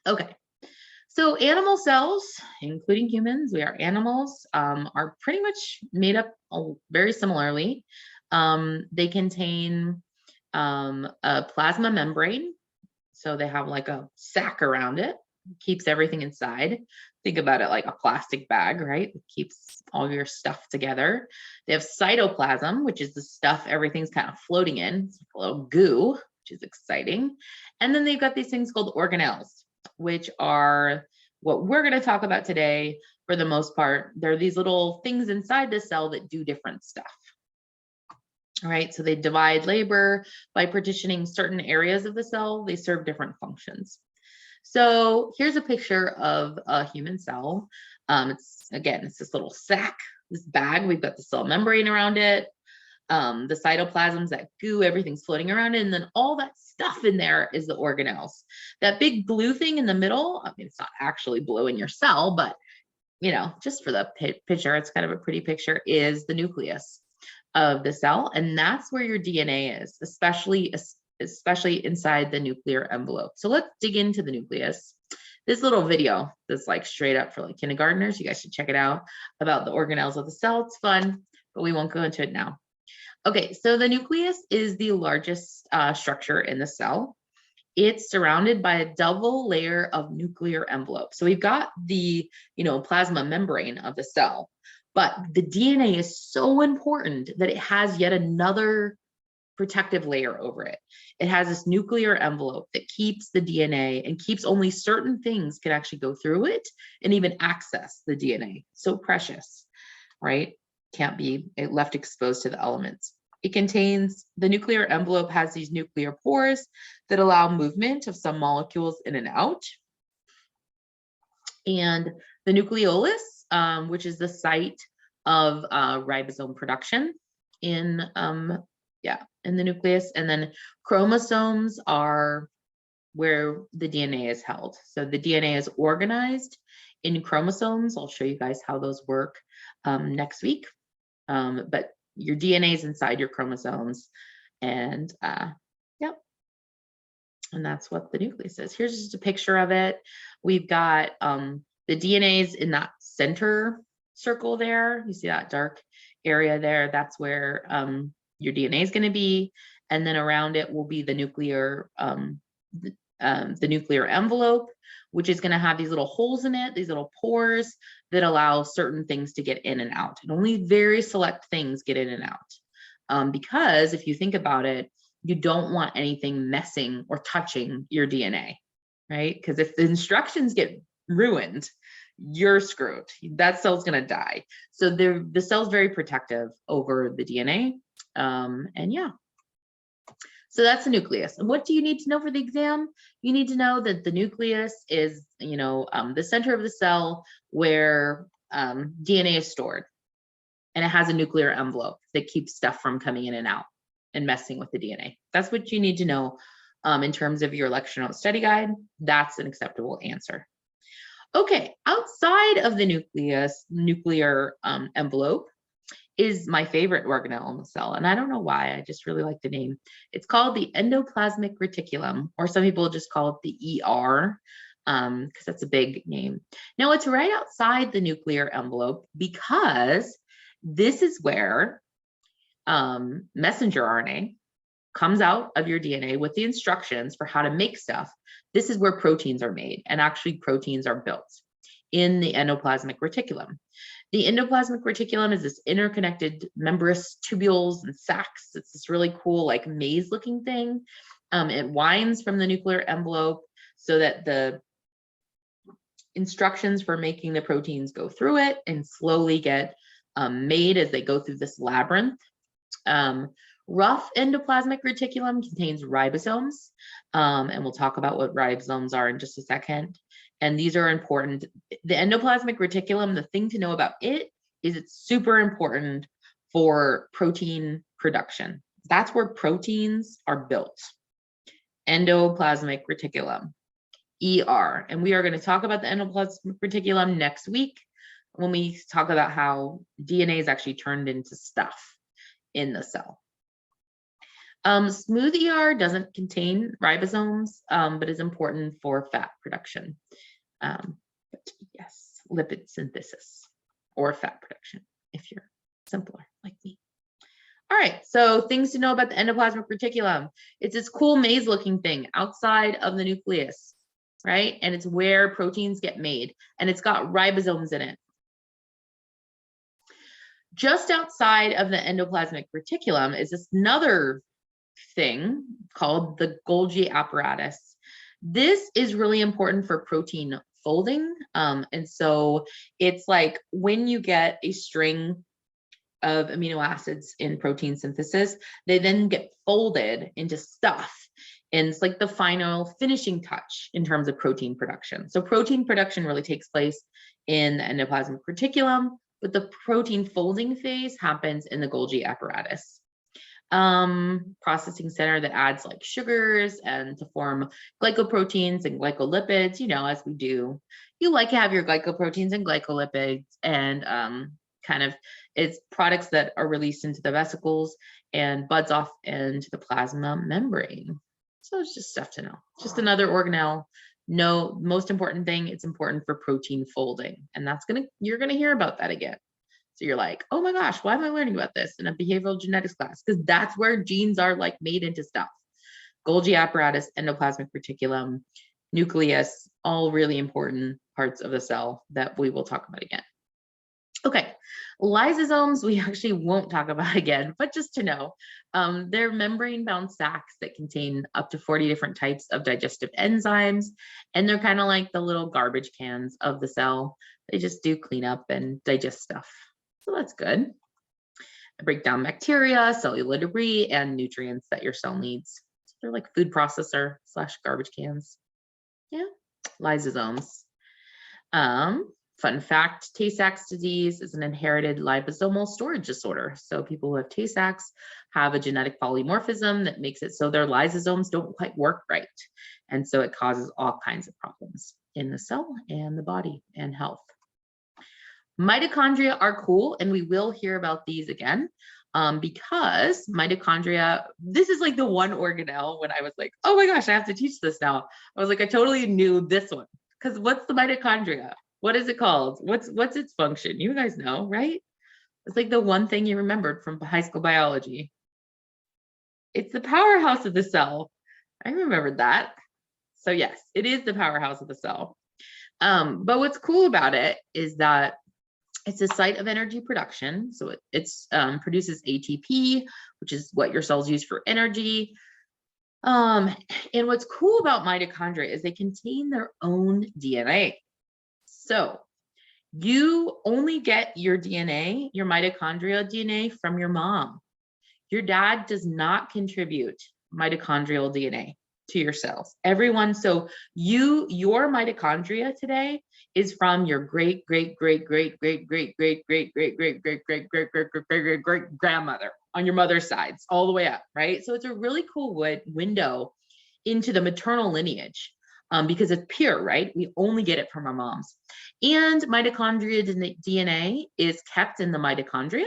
Speaker 1: Okay. So animal cells, including humans, we are animals, are pretty much made up very similarly. They contain a plasma membrane. So they have like a sac around it, keeps everything inside. Think about it like a plastic bag, right? It keeps all your stuff together. They have cytoplasm, which is the stuff everything's kind of floating in. It's like a little goo, which is exciting. And then they've got these things called organelles, which are what we're going to talk about today. For the most part, they're these little things inside the cell that do different stuff. All right, so they divide labor by partitioning certain areas of the cell. They serve different functions. So here's a picture of a human cell. It's this little sac, this bag. We've got the cell membrane around it. The cytoplasms, that goo, everything's floating around it, and then all that stuff in there is the organelles. That big blue thing in the middle, I mean, it's not actually blue in your cell, but just for the picture, it's kind of a pretty picture, is the nucleus of the cell, and that's where your DNA is, especially inside the nuclear envelope. So let's dig into the nucleus. This little video that's like straight up for like kindergartners, you guys should check it out, about the organelles of the cell. It's fun, but we won't go into it now. Okay, so the nucleus is the largest structure in the cell. It's surrounded by a double layer of nuclear envelope. So we've got the, plasma membrane of the cell, but the DNA is so important that it has yet another protective layer over it. It has this nuclear envelope that keeps the DNA and keeps only certain things can actually go through it and even access the DNA. So precious, right? Can't be left exposed to the elements. The nuclear envelope has these nuclear pores that allow movement of some molecules in and out. And the nucleolus, which is the site of ribosome production in the nucleus. And then chromosomes are where the DNA is held. So the DNA is organized in chromosomes. I'll show you guys how those work next week. But your DNA is inside your chromosomes, and and that's what the nucleus is. Here's just a picture of it. We've got the DNA is in that center circle there. You see that dark area there? That's where your DNA is going to be, and then around it will be the nuclear envelope, which is going to have these little holes in it, these little pores that allow certain things to get in and out. And only very select things get in and out. Because if you think about it, you don't want anything messing or touching your DNA, right? Because if the instructions get ruined, you're screwed. That cell's going to die. So the cell's very protective over the DNA. So that's the nucleus. And what do you need to know for the exam? You need to know that the nucleus is, the center of the cell where DNA is stored. and it has a nuclear envelope that keeps stuff from coming in and out and messing with the DNA. That's what you need to know in terms of your lecture note study guide. That's an acceptable answer. Okay, outside of the nuclear envelope is my favorite organelle in the cell. And I don't know why, I just really like the name. It's called the endoplasmic reticulum, or some people just call it the ER, because that's a big name. Now it's right outside the nuclear envelope because this is where messenger RNA comes out of your DNA with the instructions for how to make stuff. This is where proteins are made, and actually proteins are built in the endoplasmic reticulum. The endoplasmic reticulum is this interconnected membranous tubules and sacs. It's this really cool, like maze looking thing. It winds from the nuclear envelope so that the instructions for making the proteins go through it and slowly get made as they go through this labyrinth. Rough endoplasmic reticulum contains ribosomes, and we'll talk about what ribosomes are in just a second. And these are important. The endoplasmic reticulum, the thing to know about it is it's super important for protein production. That's where proteins are built. Endoplasmic reticulum, ER. And we are going to talk about the endoplasmic reticulum next week when we talk about how DNA is actually turned into stuff in the cell. Smooth ER doesn't contain ribosomes, but is important for fat production. But yes, lipid synthesis or fat production if you're simpler like me. All right, so things to know about the endoplasmic reticulum. It's this cool maze looking thing outside of the nucleus, right? And it's where proteins get made, and it's got ribosomes in it. Just outside of the endoplasmic reticulum is this another thing called the Golgi apparatus. This is really important for protein folding. And so it's like when you get a string of amino acids in protein synthesis, they then get folded into stuff. And it's like the final finishing touch in terms of protein production. So protein production really takes place in the endoplasmic reticulum, but the protein folding phase happens in the Golgi apparatus. Processing center that adds like sugars and to form glycoproteins and glycolipids, you know, as we do. You like to have your glycoproteins and glycolipids, and kind of it's products that are released into the vesicles and buds off into the plasma membrane. So it's just stuff to know. Just another organelle. No, most important thing, it's important for protein folding, and you're gonna hear about that again. So you're like, oh my gosh, why am I learning about this in a behavioral genetics class? Because that's where genes are like made into stuff. Golgi apparatus, endoplasmic reticulum, nucleus, all really important parts of the cell that we will talk about again. Okay, lysosomes we actually won't talk about again, but just to know, they're membrane-bound sacs that contain up to 40 different types of digestive enzymes, and they're kind of like the little garbage cans of the cell. They just do cleanup and digest stuff. So that's good. I break down bacteria, cellular debris, and nutrients that your cell needs. So they're like food processor / garbage cans. Yeah, lysosomes. Fun fact, Tay-Sachs disease is an inherited liposomal storage disorder. So people who have Tay-Sachs have a genetic polymorphism that makes it so their lysosomes don't quite work right. And so it causes all kinds of problems in the cell and the body and health. Mitochondria are cool, and we will hear about these again because mitochondria, this is like the one organelle when I was like, oh my gosh, I have to teach this now. I was like, I totally knew this one, because what's the mitochondria? What is it called? What's its function? You guys know, right? It's like the one thing you remembered from high school biology. It's the powerhouse of the cell. I remembered that. So yes, it is the powerhouse of the cell. But what's cool about it is that it's a site of energy production. So it produces ATP, which is what your cells use for energy. And what's cool about mitochondria is they contain their own DNA. So you only get your DNA, your mitochondrial DNA, from your mom. Your dad does not contribute mitochondrial DNA. to your cells. Everyone, so your mitochondria today is from your great grandmother on your mother's sides, all the way up, right? So it's a really cool window into the maternal lineage, because it's pure, right? We only get it from our moms. And mitochondria DNA is kept in the mitochondria,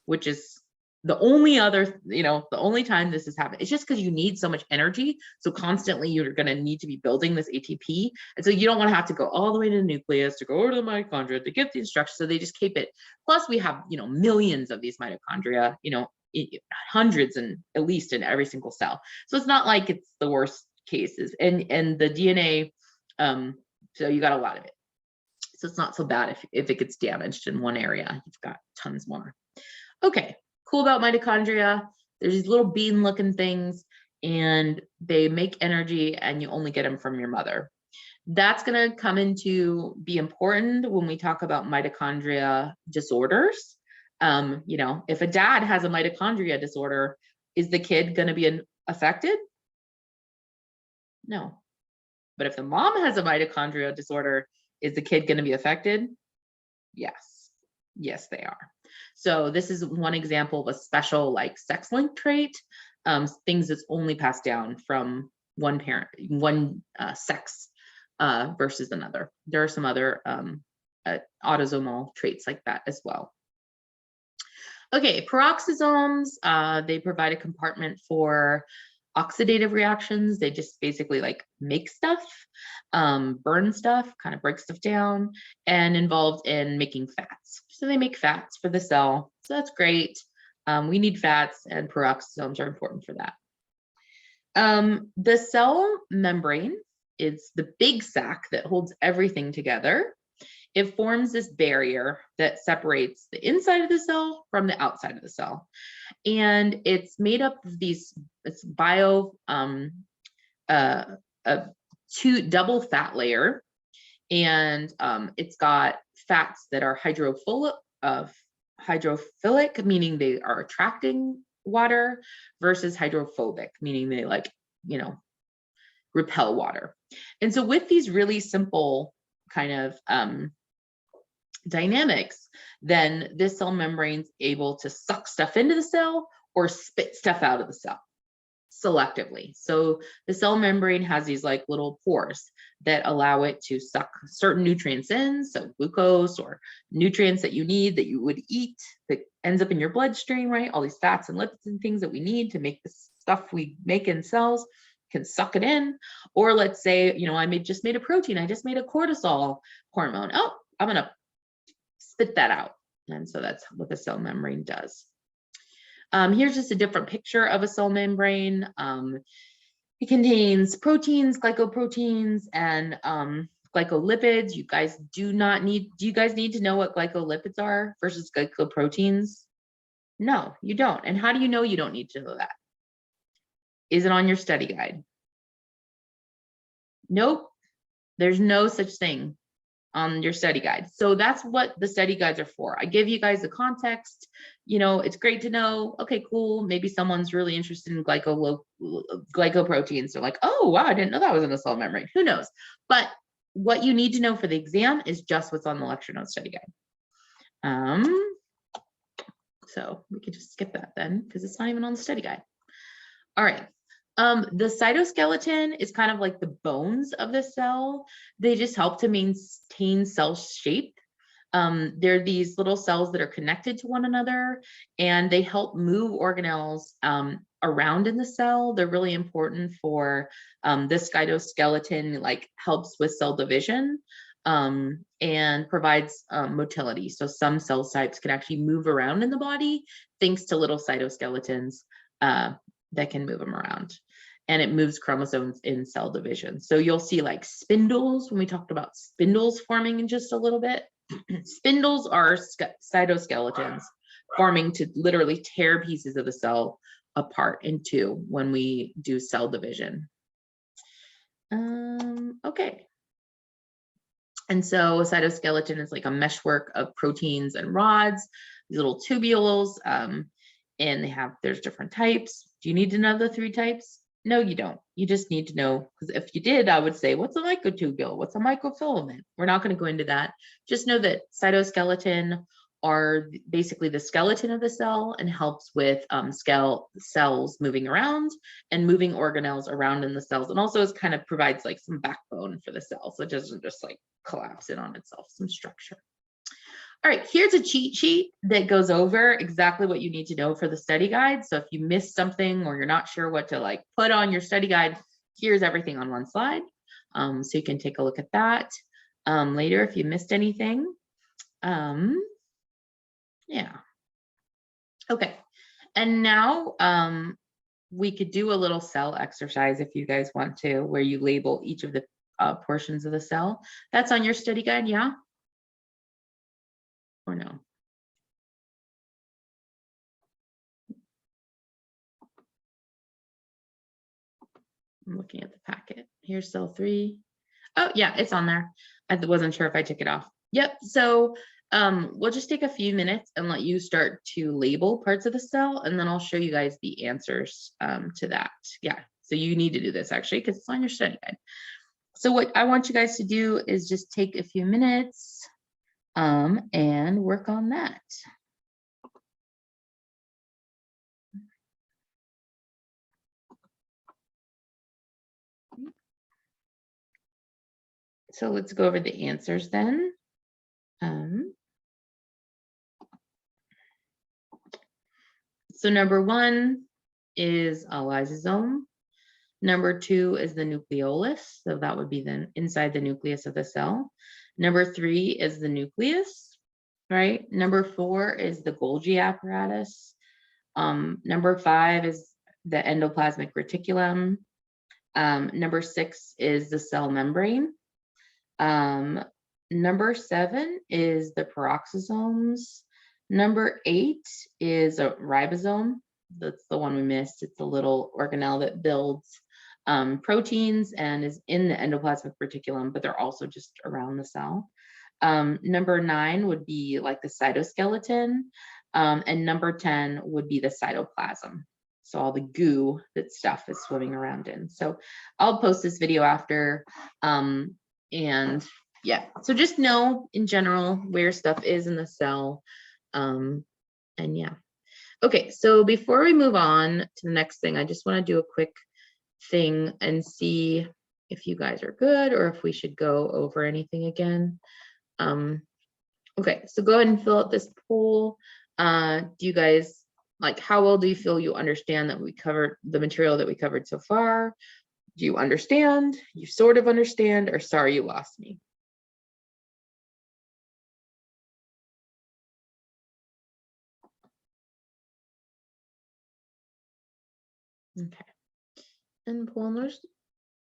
Speaker 1: which is the only other, the only time this has happened. It's just because you need so much energy. So constantly you're going to need to be building this ATP. And so you don't want to have to go all the way to the nucleus to go over to the mitochondria to get the instructions. So they just keep it. Plus we have, millions of these mitochondria, hundreds and at least in every single cell. So it's not like it's the worst cases. And the DNA, so you got a lot of it. So it's not so bad if it gets damaged in one area, you've got tons more. Okay. Cool about mitochondria, there's these little bean looking things and they make energy and you only get them from your mother. That's going to come into be important when we talk about mitochondria disorders. If a dad has a mitochondria disorder, is the kid going to be affected? No. But if the mom has a mitochondria disorder, is the kid going to be affected? Yes. Yes, they are. So this is one example of a special like sex-linked trait, things that's only passed down from one parent, one sex versus another. There are some other autosomal traits like that as well. Okay, peroxisomes, they provide a compartment for oxidative reactions. They just basically like make stuff, burn stuff, kind of break stuff down, and involved in making fats. So they make fats for the cell. So that's great. We need fats and peroxisomes are important for that. The cell membrane is the big sac that holds everything together. It forms this barrier that separates the inside of the cell from the outside of the cell. And it's made up of these, it's two double fat layer. And it's got fats that are hydrophilic, meaning they are attracting water, versus hydrophobic, meaning they repel water. And so with these really simple kind of dynamics, then this cell membrane's able to suck stuff into the cell or spit stuff out of the cell selectively. So the cell membrane has these like little pores that allow it to suck certain nutrients in, so glucose or nutrients that you need that you would eat that ends up in your bloodstream, right? All these fats and lipids and things that we need to make the stuff we make in cells can suck it in. Or let's say, I just made a protein, I just made a cortisol hormone. Oh, I'm gonna spit that out. And so that's what the cell membrane does. Here's just a different picture of a cell membrane. It contains proteins, glycoproteins, and glycolipids. You guys do you guys need to know what glycolipids are versus glycoproteins? No, you don't. And how do you know you don't need to know that? Is it on your study guide? Nope. There's no such thing on your study guide. So that's what the study guides are for. I give you guys the context. It's great to know, okay, cool. Maybe someone's really interested in glycoproteins. They're like, oh, wow, I didn't know that was in the cell membrane. Who knows? But what you need to know for the exam is just what's on the lecture notes study guide. So we could just skip that then because it's not even on the study guide. All right. The cytoskeleton is kind of like the bones of the cell. They just help to maintain cell shape. They're these little cells that are connected to one another, and they help move organelles around in the cell. They're really important for this cytoskeleton, helps with cell division and provides motility. So some cell types can actually move around in the body thanks to little cytoskeletons that can move them around. And it moves chromosomes in cell division. So you'll see spindles when we talked about spindles forming in just a little bit. Spindles are cytoskeletons forming to literally tear pieces of the cell apart in two when we do cell division. Okay. And so a cytoskeleton is like a meshwork of proteins and rods, these little tubules, and there's different types. Do you need to know the 3 types? No, you don't. You just need to know, because if you did, I would say, what's a microtubule? What's a microfilament? We're not going to go into that. Just know that cytoskeleton are basically the skeleton of the cell and helps with cells moving around and moving organelles around in the cells. And also is kind of provides like some backbone for the cell. So it doesn't just like collapse in on itself, some structure. All right, here's a cheat sheet that goes over exactly what you need to know for the study guide. So if you missed something or you're not sure what to like put on your study guide, here's everything on one slide. So you can take a look at that later if you missed anything. Yeah. Okay. And now we could do a little cell exercise if you guys want to, where you label each of the portions of the cell. That's on your study guide, yeah? Or no? I'm looking at the packet. Here's cell 3. Oh, yeah, it's on there. I wasn't sure if I took it off. Yep. So we'll just take a few minutes and let you start to label parts of the cell, and then I'll show you guys the answers to that. Yeah. So you need to do this actually because it's on your study guide. So what I want you guys to do is just take a few minutes and work on that. So let's go over the answers then. So number 1 is a lysosome. Number 2 is the nucleolus. So that would be then inside the nucleus of the cell. Number 3 is the nucleus, right? Number 4 is the Golgi apparatus. Number 5 is the endoplasmic reticulum. Number 6 is the cell membrane. Number 7 is the peroxisomes. Number 8 is a ribosome. That's the one we missed. It's a little organelle that builds proteins and is in the endoplasmic reticulum, but they're also just around the cell. Number 9 would be like the cytoskeleton, and number 10 would be the cytoplasm. So all the goo that stuff is swimming around in. So I'll post this video after, and yeah, so just know in general where stuff is in the cell, and yeah. Okay, so before we move on to the next thing, I just want to do a quick thing and see if you guys are good or if we should go over anything again. Okay, so go ahead and fill out this poll. Do you guys, like, how well do you feel you understand that we covered the material that we covered so far? Do you understand? You sort of understand, or sorry you lost me? Okay. And pollers.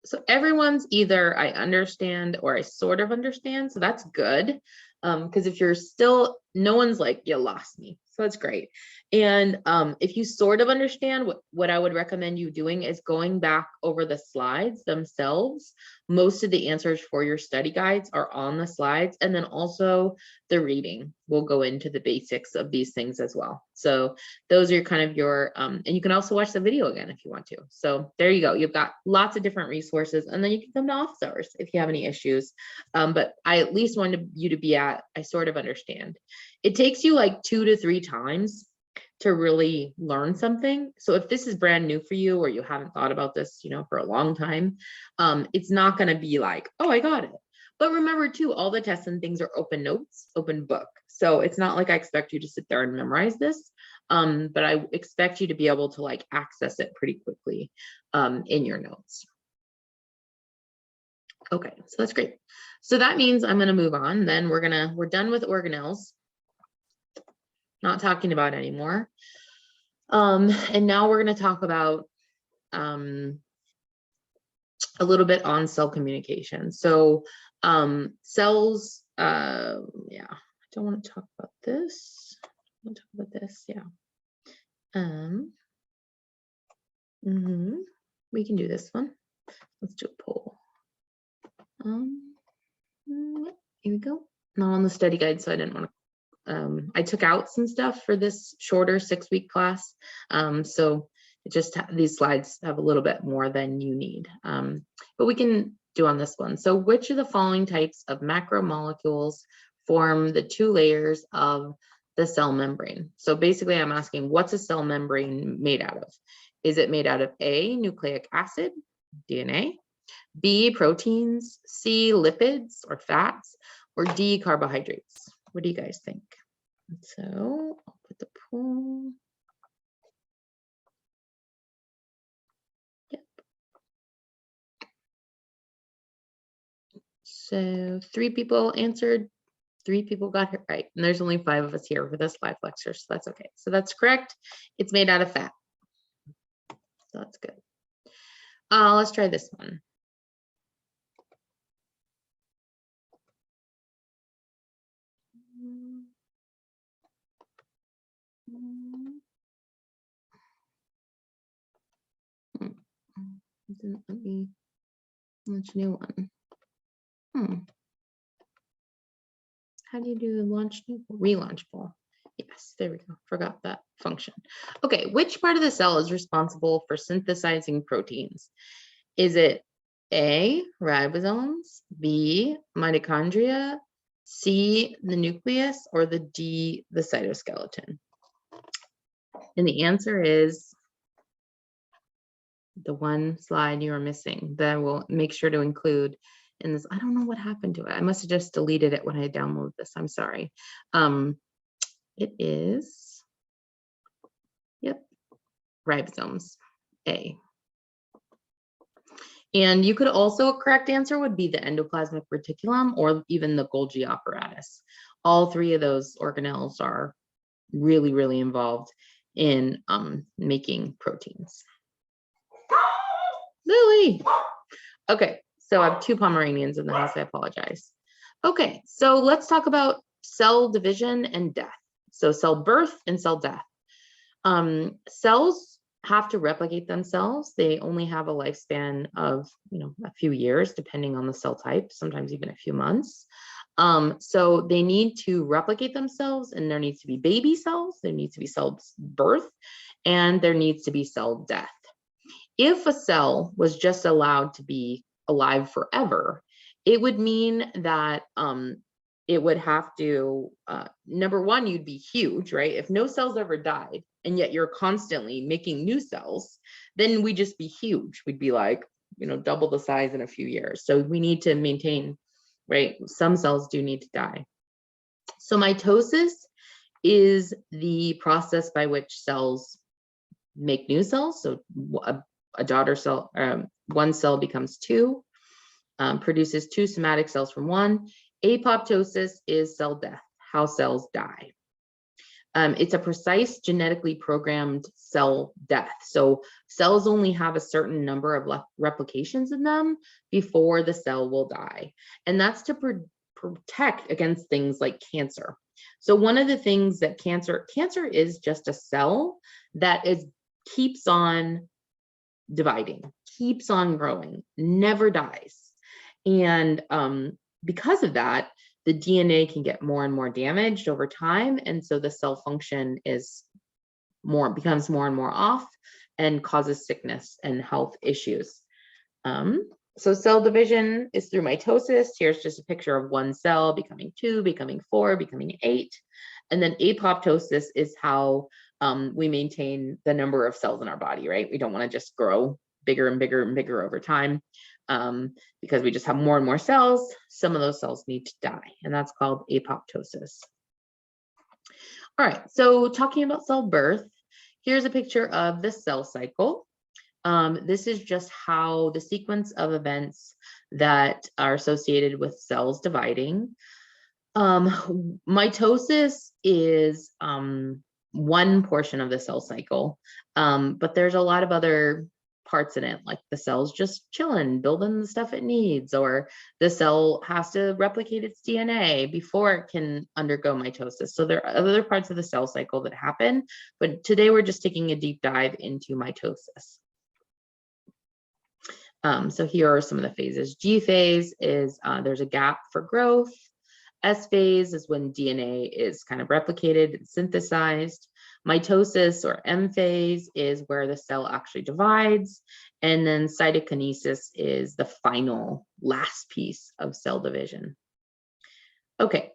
Speaker 1: So everyone's either I understand or I sort of understand. So that's good. Because if you're still, no one's like, you lost me. So that's great. And if you sort of understand, what I would recommend you doing is going back over the slides themselves. Most of the answers for your study guides are on the slides. And then also the reading will go into the basics of these things as well. So those are kind of your, and you can also watch the video again if you want to. So there you go. You've got lots of different resources, and then you can come to office hours if you have any issues. But I at least wanted you to be at, I sort of understand. It takes you like 2 to 3 times to really learn something. So if this is brand new for you, or you haven't thought about this, you know, for a long time, it's not going to be like, oh, I got it. But remember too, all the tests and things are open notes, open book. So it's not like I expect you to sit there and memorize this, but I expect you to be able to like access it pretty quickly in your notes. Okay, so that's great. So that means I'm going to move on. Then we're done with organelles. Not talking about anymore. And now we're going to talk about a little bit on cell communication. So cells, yeah, I don't want to talk about this. I want to talk about this, yeah. We can do this one. Let's do a poll. Here we go. Not on the study guide, so I didn't want to. I took out some stuff for this shorter 6-week class. So It just, these slides have a little bit more than you need, but we can do on this one. So which of the following types of macromolecules form the two layers of the cell membrane? So basically I'm asking, what's a cell membrane made out of? Is it made out of A, nucleic acid, DNA, B, proteins, C, lipids or fats, or D, carbohydrates? What do you guys think? So I'll put the pool. Yep. So 3 people answered, 3 people got it right. And there's only 5 of us here for this live lecture, so that's okay. So that's correct. It's made out of fat. So that's good. Let's try this one. Didn't let me launch a new one. How do you do launch new relaunch poll? Yes, there we go. Forgot that function. Okay, which part of the cell is responsible for synthesizing proteins? Is it A, ribosomes, B, mitochondria, C, the nucleus, or the D, the cytoskeleton? And the answer is the one slide you are missing that I will make sure to include in this. I don't know what happened to it. I must have just deleted it when I downloaded this. I'm sorry. It is, yep, ribosomes, A. And you could also, a correct answer would be the endoplasmic reticulum or even the Golgi apparatus. All 3 of those organelles are really, really involved in making proteins. Lily. Okay, so I have 2 Pomeranians in the house. I apologize. Okay, so let's talk about cell division and death. So cell birth and cell death. Cells have to replicate themselves. They only have a lifespan of, a few years, depending on the cell type, sometimes even a few months. So they need to replicate themselves, and there needs to be baby cells, there needs to be cell birth, and there needs to be cell death. If a cell was just allowed to be alive forever, it would mean that it would have to, number one, you'd be huge, right? If no cells ever died, and yet you're constantly making new cells, then we'd just be huge. We'd be like, double the size in a few years. So we need to maintain, right? Some cells do need to die. So mitosis is the process by which cells make new cells. So a daughter cell, one cell becomes 2, produces 2 somatic cells from 1. Apoptosis is cell death, how cells die. It's a precise genetically programmed cell death. So cells only have a certain number of replications in them before the cell will die. And that's to protect against things like cancer. So one of the things that cancer is just a cell that keeps on dividing, keeps on growing, never dies. And because of that, the DNA can get more and more damaged over time. And so the cell function becomes more and more off and causes sickness and health issues. So cell division is through mitosis. Here's just a picture of one cell becoming 2, becoming 4, becoming 8. And then apoptosis is how we maintain the number of cells in our body, right? We don't want to just grow bigger and bigger and bigger over time. Because we just have more and more cells, some of those cells need to die, and that's called apoptosis. All right, so talking about cell birth, here's a picture of the cell cycle. This is just how the sequence of events that are associated with cells dividing. Mitosis is one portion of the cell cycle, but there's a lot of other parts in it, like the cell's just chilling, building the stuff it needs, or the cell has to replicate its DNA before it can undergo mitosis. So there are other parts of the cell cycle that happen, but today we're just taking a deep dive into mitosis. So here are some of the phases. G phase is there's a gap for growth. S phase is when DNA is kind of replicated and synthesized. Mitosis or M phase is where the cell actually divides. And then cytokinesis is the final last piece of cell division. Okay.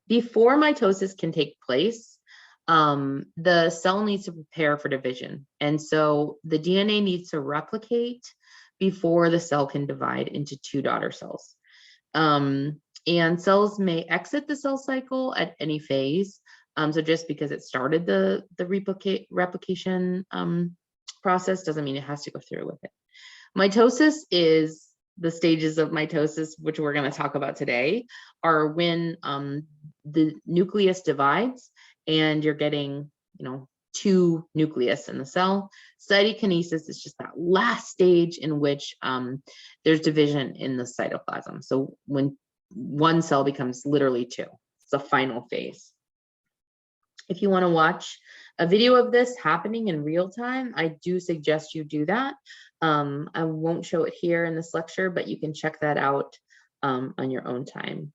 Speaker 1: Before mitosis can take place, the cell needs to prepare for division. And so the DNA needs to replicate before the cell can divide into 2 daughter cells. And cells may exit the cell cycle at any phase. So just because it started the replication process doesn't mean it has to go through with it. Mitosis is the stages of mitosis, which we're going to talk about today, are when the nucleus divides and you're getting, 2 nucleus in the cell. Cytokinesis is just that last stage in which there's division in the cytoplasm. So when one cell becomes literally 2, it's the final phase. If you want to watch a video of this happening in real time, I do suggest you do that. I won't show it here in this lecture, but you can check that out on your own time.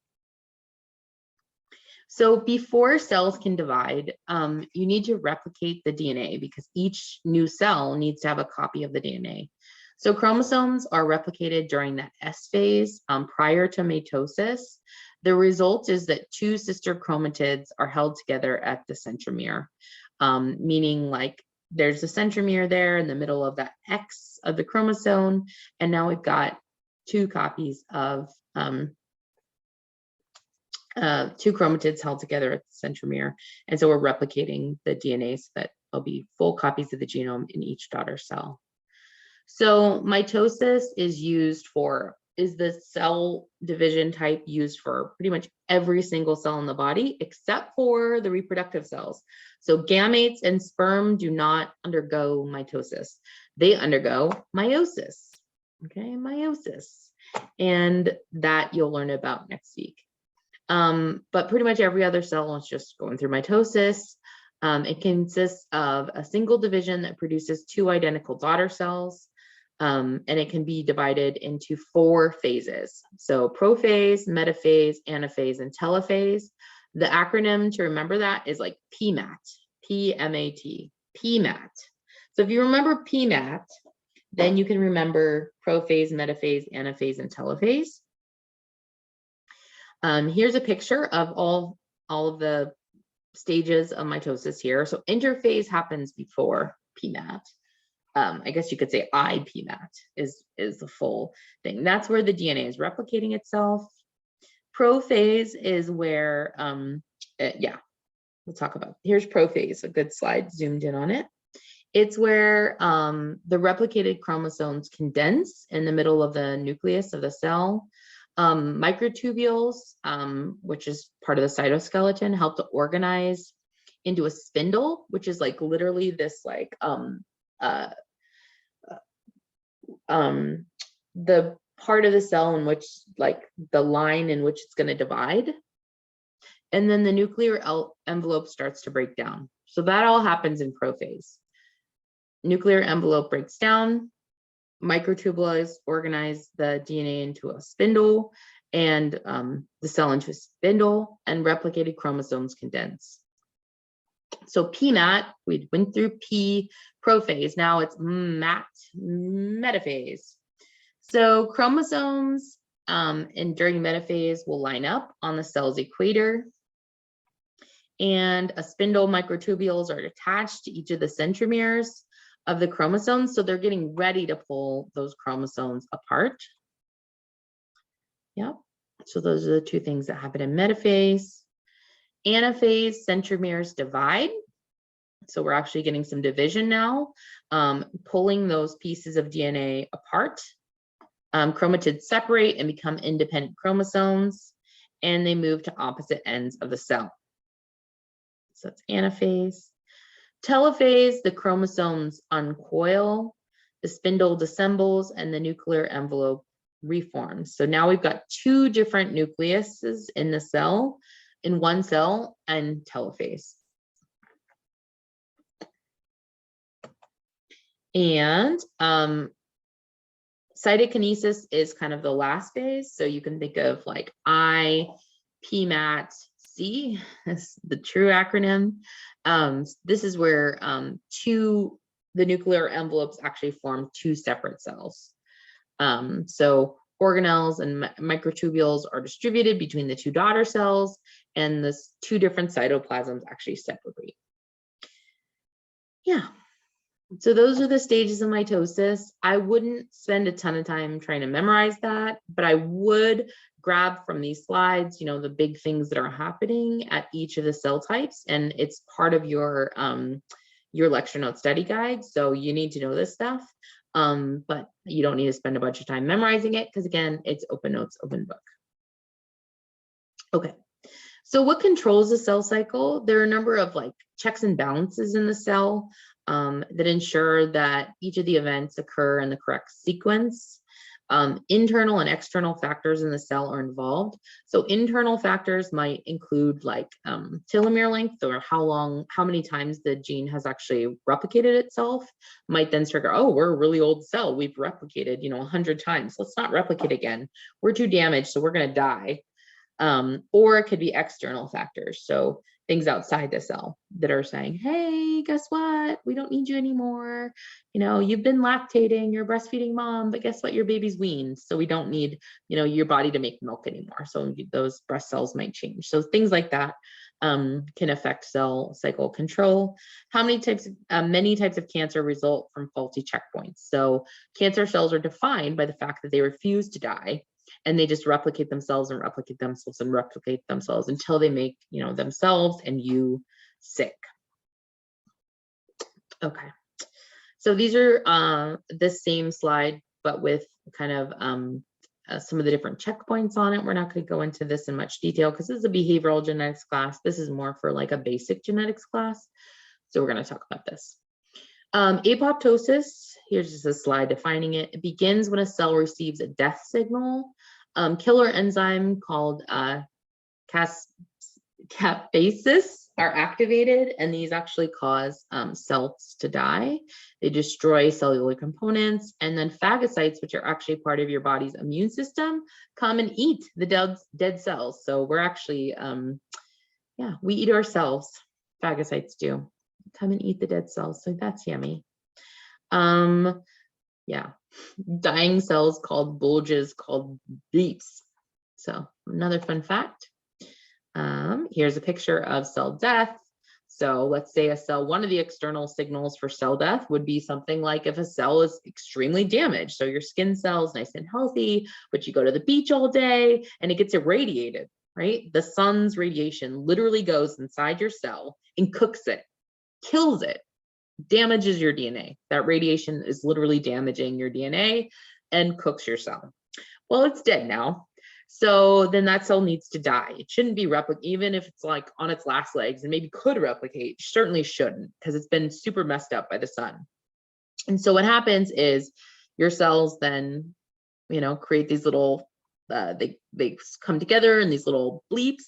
Speaker 1: So before cells can divide, you need to replicate the DNA because each new cell needs to have a copy of the DNA. So chromosomes are replicated during that S phase prior to mitosis. The result is that 2 sister chromatids are held together at the centromere, meaning like there's a centromere there in the middle of that X of the chromosome, and now we've got 2 copies of 2 chromatids held together at the centromere. And so we're replicating the DNA so that there'll be full copies of the genome in each daughter cell. So mitosis is the cell division type used for pretty much every single cell in the body, except for the reproductive cells. So gametes and sperm do not undergo mitosis. They undergo meiosis, okay, meiosis. And that you'll learn about next week. But pretty much every other cell is just going through mitosis. It consists of a single division that produces 2 identical daughter cells. And it can be divided into 4 phases. So prophase, metaphase, anaphase, and telophase. The acronym to remember that is like PMAT, P-M-A-T, PMAT. So if you remember PMAT, then you can remember prophase, metaphase, anaphase, and telophase. Here's a picture of all of the stages of mitosis here. So interphase happens before PMAT. I guess you could say IPMAT is the full thing. That's where the DNA is replicating itself. Prophase is where, we'll talk about. Here's prophase, a good slide, zoomed in on it. It's where the replicated chromosomes condense in the middle of the nucleus of the cell. Microtubules, which is part of the cytoskeleton, help to organize into a spindle, which is like literally this like the part of the cell in which like the line in which it's going to divide. And then the nuclear envelope starts to break down. So that all happens in prophase. Nuclear envelope breaks down, microtubules organize the DNA into a spindle and the cell into a spindle, and replicated chromosomes condense. So PMAT, we went through P, prophase, now it's MAT, metaphase. So chromosomes and during metaphase will line up on the cell's equator, and a spindle microtubules are attached to each of the centromeres of the chromosomes. So they're getting ready to pull those chromosomes apart. Yep. So those are the 2 things that happen in metaphase. Anaphase, centromeres divide. So we're actually getting some division now, pulling those pieces of DNA apart. Chromatids separate and become independent chromosomes, and they move to opposite ends of the cell. So it's anaphase. Telophase, the chromosomes uncoil, the spindle dissembles, and the nuclear envelope reforms. So now we've got 2 different nucleuses in the cell, in one cell, and telophase. And cytokinesis is kind of the last phase. So you can think of like I, PMAT, HC, that's the true acronym. This is where the nuclear envelopes actually form two separate cells. So organelles and microtubules are distributed between the two daughter cells, and the two different cytoplasms actually separate. Yeah. So those are the stages of mitosis. I wouldn't spend a ton of time trying to memorize that, but I would grab from these slides, you know, the big things that are happening at each of the cell types, and it's part of your lecture note study guide. So you need to know this stuff, but you don't need to spend a bunch of time memorizing it because, again, it's open notes, open book. Okay. So what controls the cell cycle? There are a number of like checks and balances in the cell that ensure that each of the events occur in the correct sequence. Internal and external factors in the cell are involved. So internal factors might include like telomere length, or how many times the gene has actually replicated itself. Might then trigger, oh, we're a really old cell. We've replicated, you know, 100 times. Let's not replicate again. We're too damaged, so we're going to die. Or it could be external factors. So things outside the cell that are saying, hey, guess what? We don't need you anymore. You know, you've been lactating, you're a breastfeeding mom, but guess what? Your baby's weaned. So we don't need, you know, your body to make milk anymore. So those breast cells might change. So things like that can affect cell cycle control. Many types of cancer result from faulty checkpoints. So cancer cells are defined by the fact that they refuse to die, and they just replicate themselves and replicate themselves and replicate themselves until they make, you know, themselves and you sick. Okay. So these are the same slide, but with kind of some of the different checkpoints on it. We're not going to go into this in much detail because this is a behavioral genetics class. This is more for like a basic genetics class. So we're going to talk about this. Apoptosis, here's just a slide defining it. It begins when a cell receives a death signal. Killer enzyme called capases are activated, and these actually cause cells to die. They destroy cellular components, and then phagocytes, which are actually part of your body's immune system, come and eat the dead cells. So we're actually, yeah, we eat ourselves. Phagocytes do. Come and eat the dead cells. So that's yummy. Yeah, dying cells called bulges, called bleeps. So another fun fact. Here's a picture of cell death. So let's say a cell, one of the external signals for cell death would be something like if a cell is extremely damaged. So your skin cell's nice and healthy, but you go to the beach all day and it gets irradiated, right? The sun's radiation literally goes inside your cell and cooks it, kills it, damages your DNA. That radiation is literally damaging your DNA and cooks your cell. Well, it's dead now. So then that cell needs to die. It shouldn't be replicated, even if it's like on its last legs and maybe could replicate, certainly shouldn't, because it's been super messed up by the sun. And so what happens is your cells then, you know, create these little, they come together in these little bleeps,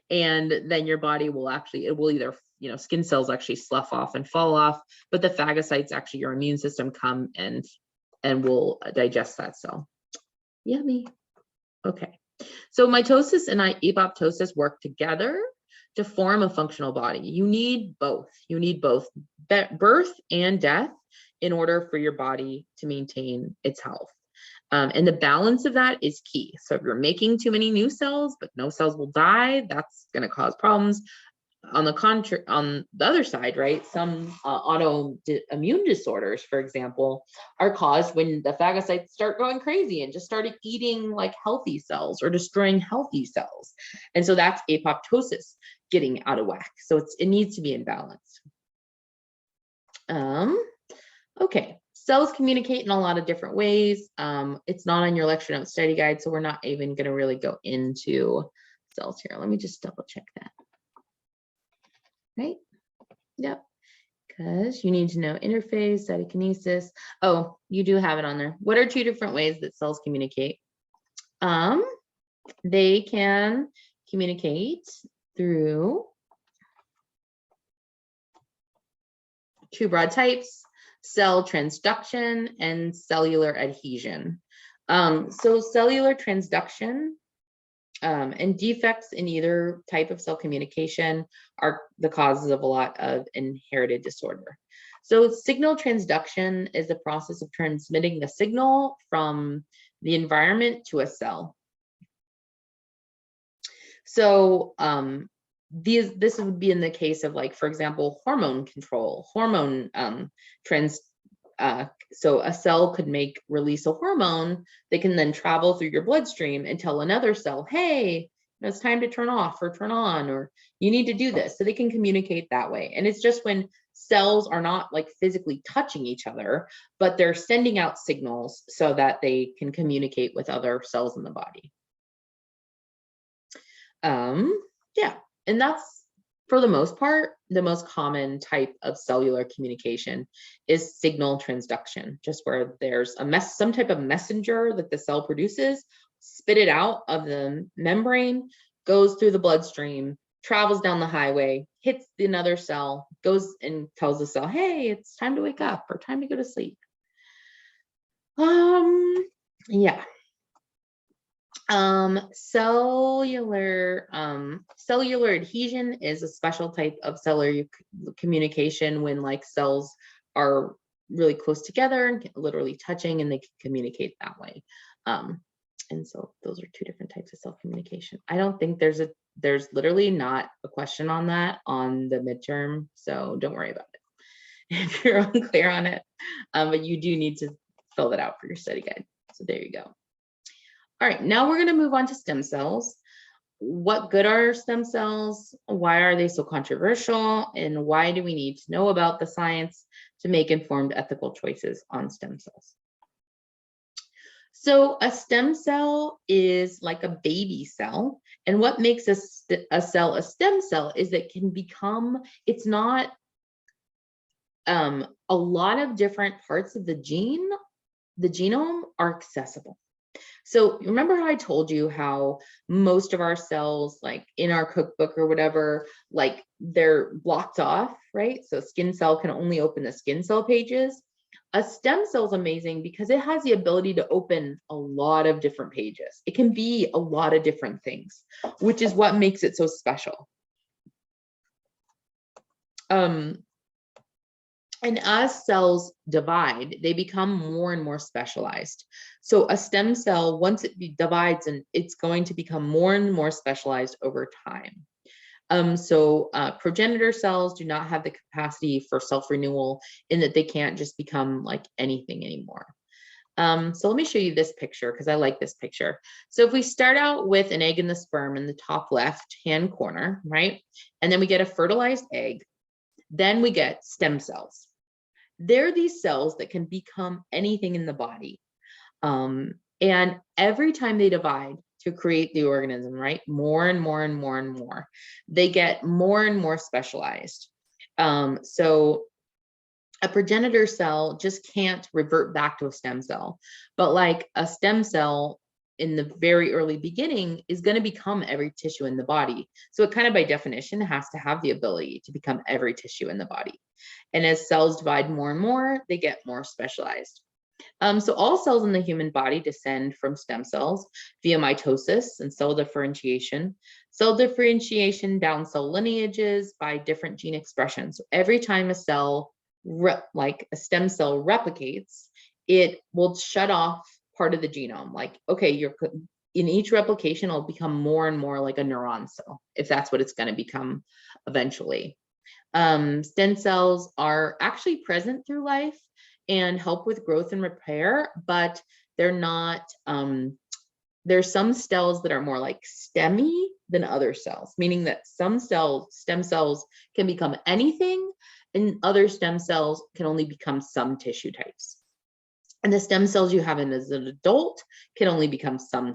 Speaker 1: and then your body will actually, it will either, you know, skin cells actually slough off and fall off, but the phagocytes, actually your immune system, come and will digest that cell. Yummy. Okay. So mitosis and apoptosis work together to form a functional body. You need both. You need both birth and death in order for your body to maintain its health. And the balance of that is key. So if you're making too many new cells, but no cells will die, that's going to cause problems. On the other side, right, some autoimmune disorders, for example, are caused when the phagocytes start going crazy and just started eating like healthy cells or destroying healthy cells. And so that's apoptosis, getting out of whack. So it needs to be in balance. Okay, cells communicate in a lot of different ways. It's not on your lecture note study guide, so we're not even going to really go into cells here. Let me just double check that. Right? Yep. Because you need to know interphase, cytokinesis. Oh, you do have it on there. What are two different ways that cells communicate? They can communicate through two broad types: cell transduction and cellular adhesion. So cellular transduction And defects in either type of cell communication are the causes of a lot of inherited disorder. So signal transduction is the process of transmitting the signal from the environment to a cell. So this would be in the case of, like, for example, hormone control, hormone so a cell could release a hormone that can then travel through your bloodstream and tell another cell, hey, it's time to turn off or turn on, or you need to do this. So they can communicate that way. And it's just when cells are not like physically touching each other, but they're sending out signals so that they can communicate with other cells in the body. Yeah, and that's, for the most part, the most common type of cellular communication is signal transduction, just where there's some type of messenger that the cell produces, spit it out of the membrane, goes through the bloodstream, travels down the highway, hits another cell, goes and tells the cell, hey, it's time to wake up or time to go to sleep. Yeah. Cellular adhesion is a special type of cellular communication when, like, cells are really close together and literally touching, and they can communicate that way. And so those are two different types of cell communication. I don't think there's literally not a question on that on the midterm, so don't worry about it if you're unclear on it. But you do need to fill that out for your study guide. So there you go. All right, now we're going to move on to stem cells. What good are stem cells? Why are they so controversial? And why do we need to know about the science to make informed ethical choices on stem cells? So a stem cell is like a baby cell. And what makes a cell a stem cell is it can become, it's not a lot of different parts of the genome are accessible. So remember how I told you how most of our cells, like in our cookbook or whatever, like they're blocked off, right? So skin cell can only open the skin cell pages. A stem cell is amazing because it has the ability to open a lot of different pages. It can be a lot of different things, which is what makes it so special. And as cells divide, they become more and more specialized. So a stem cell, once it divides, and it's going to become more and more specialized over time. Progenitor cells do not have the capacity for self-renewal in that they can't just become like anything anymore. So let me show you this picture because I like this picture. So if we start out with an egg and the sperm in the top left hand corner, right? And then we get a fertilized egg, then we get stem cells. They're these cells that can become anything in the body. And every time they divide to create the organism, right? More and more and more and more, they get more and more specialized. So a progenitor cell just can't revert back to a stem cell, but like a stem cell in the very early beginning is going to become every tissue in the body. So it kind of by definition has to have the ability to become every tissue in the body. And as cells divide more and more, they get more specialized. So all cells in the human body descend from stem cells via mitosis and cell differentiation. Cell differentiation down cell lineages by different gene expressions. So every time a cell, like a stem cell, replicates, it will shut off part of the genome. Like, okay, in each replication, it'll become more and more like a neuron cell, if that's what it's going to become eventually. Stem cells are actually present through life and help with growth and repair, but they're not, there's some cells that are more like stemmy than other cells, meaning that some stem cells can become anything, and other stem cells can only become some tissue types. And the stem cells you have as an adult can only become some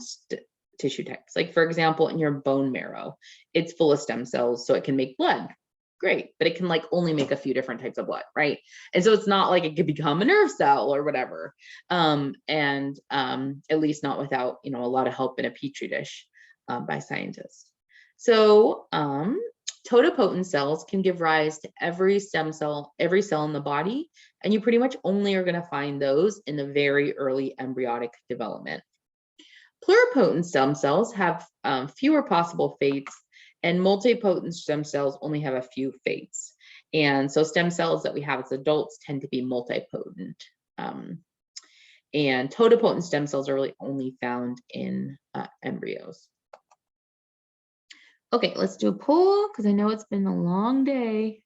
Speaker 1: tissue types. Like, for example, in your bone marrow, it's full of stem cells, so it can make blood. Great, but it can like only make a few different types of blood, right? And so it's not like it could become a nerve cell or whatever. At least not without, a lot of help in a petri dish by scientists. So totipotent cells can give rise to every stem cell, every cell in the body, and you pretty much only are going to find those in the very early embryonic development. Pluripotent stem cells have fewer possible fates, and multipotent stem cells only have a few fates. And so stem cells that we have as adults tend to be multipotent. And totipotent stem cells are really only found in embryos. Okay, let's do a poll because I know it's been a long day.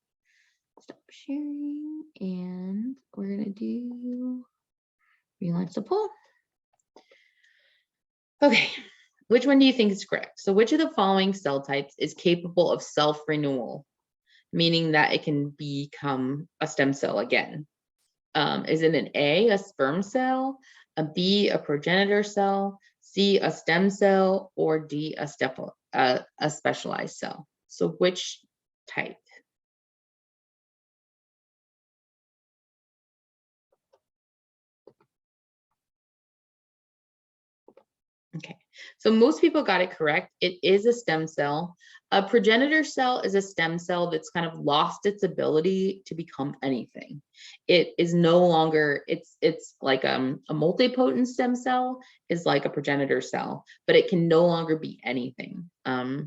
Speaker 1: Stop sharing, and we're gonna do relaunch the poll. Okay, which one do you think is correct? So which of the following cell types is capable of self-renewal, meaning that it can become a stem cell again? Is it an A, a sperm cell, a B, a progenitor cell, C, a stem cell, or D, a specialized cell? So which type? Okay, so most people got it correct. It is a stem cell. A progenitor cell is a stem cell that's kind of lost its ability to become anything. It is no longer, it's like a multipotent stem cell is like a progenitor cell, but it can no longer be anything. There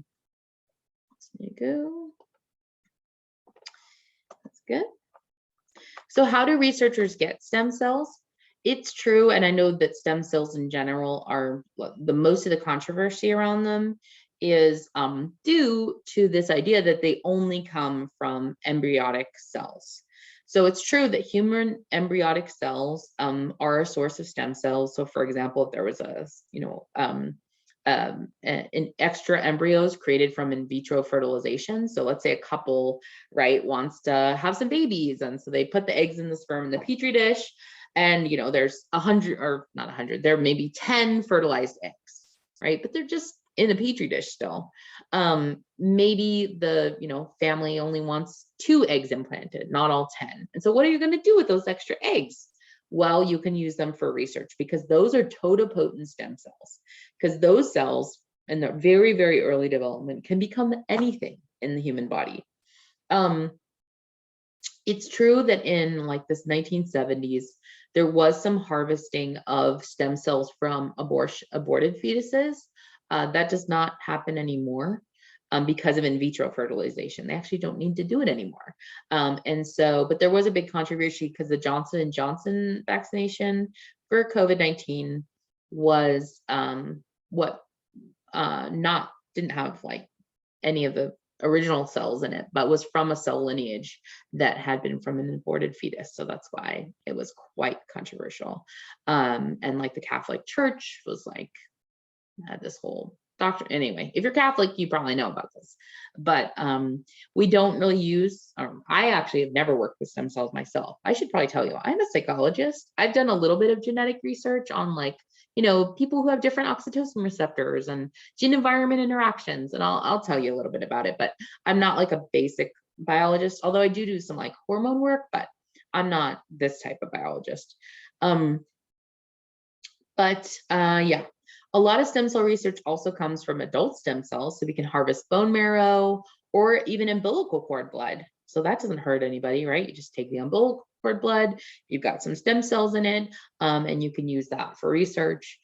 Speaker 1: you go. That's good. So how do researchers get stem cells? It's true, and I know that stem cells in general are the most of the controversy around them is due to this idea that they only come from embryonic cells. So it's true that human embryonic cells are a source of stem cells. So for example, if there was an extra embryos created from in vitro fertilization. So let's say a couple, right, wants to have some babies, and so they put the eggs and the sperm in the petri dish. And, there's 100 or not 100, there may be 10 fertilized eggs, right? But they're just in a petri dish still. Maybe the, family only wants 2 eggs implanted, not all 10. And so what are you going to do with those extra eggs? Well, you can use them for research because those are totipotent stem cells, because those cells in their very, very early development can become anything in the human body. It's true that in like this 1970s, there was some harvesting of stem cells from aborted fetuses. That does not happen anymore because of in vitro fertilization. They actually don't need to do it anymore. But there was a big controversy because the Johnson & Johnson vaccination for COVID-19 was didn't have like any of the original cells in it, but was from a cell lineage that had been from an aborted fetus. So that's why it was quite controversial. And like the Catholic Church was like, had this whole doctrine. Anyway, if you're Catholic, you probably know about this, but we don't really use, I actually have never worked with stem cells myself. I should probably tell you, I'm a psychologist. I've done a little bit of genetic research on like, people who have different oxytocin receptors and gene environment interactions. And I'll tell you a little bit about it, but I'm not like a basic biologist, although I do some like hormone work, but I'm not this type of biologist. Yeah. A lot of stem cell research also comes from adult stem cells, so we can harvest bone marrow or even umbilical cord blood. So that doesn't hurt anybody, right? You just take the umbilical cord blood, you've got some stem cells in it, and you can use that for research.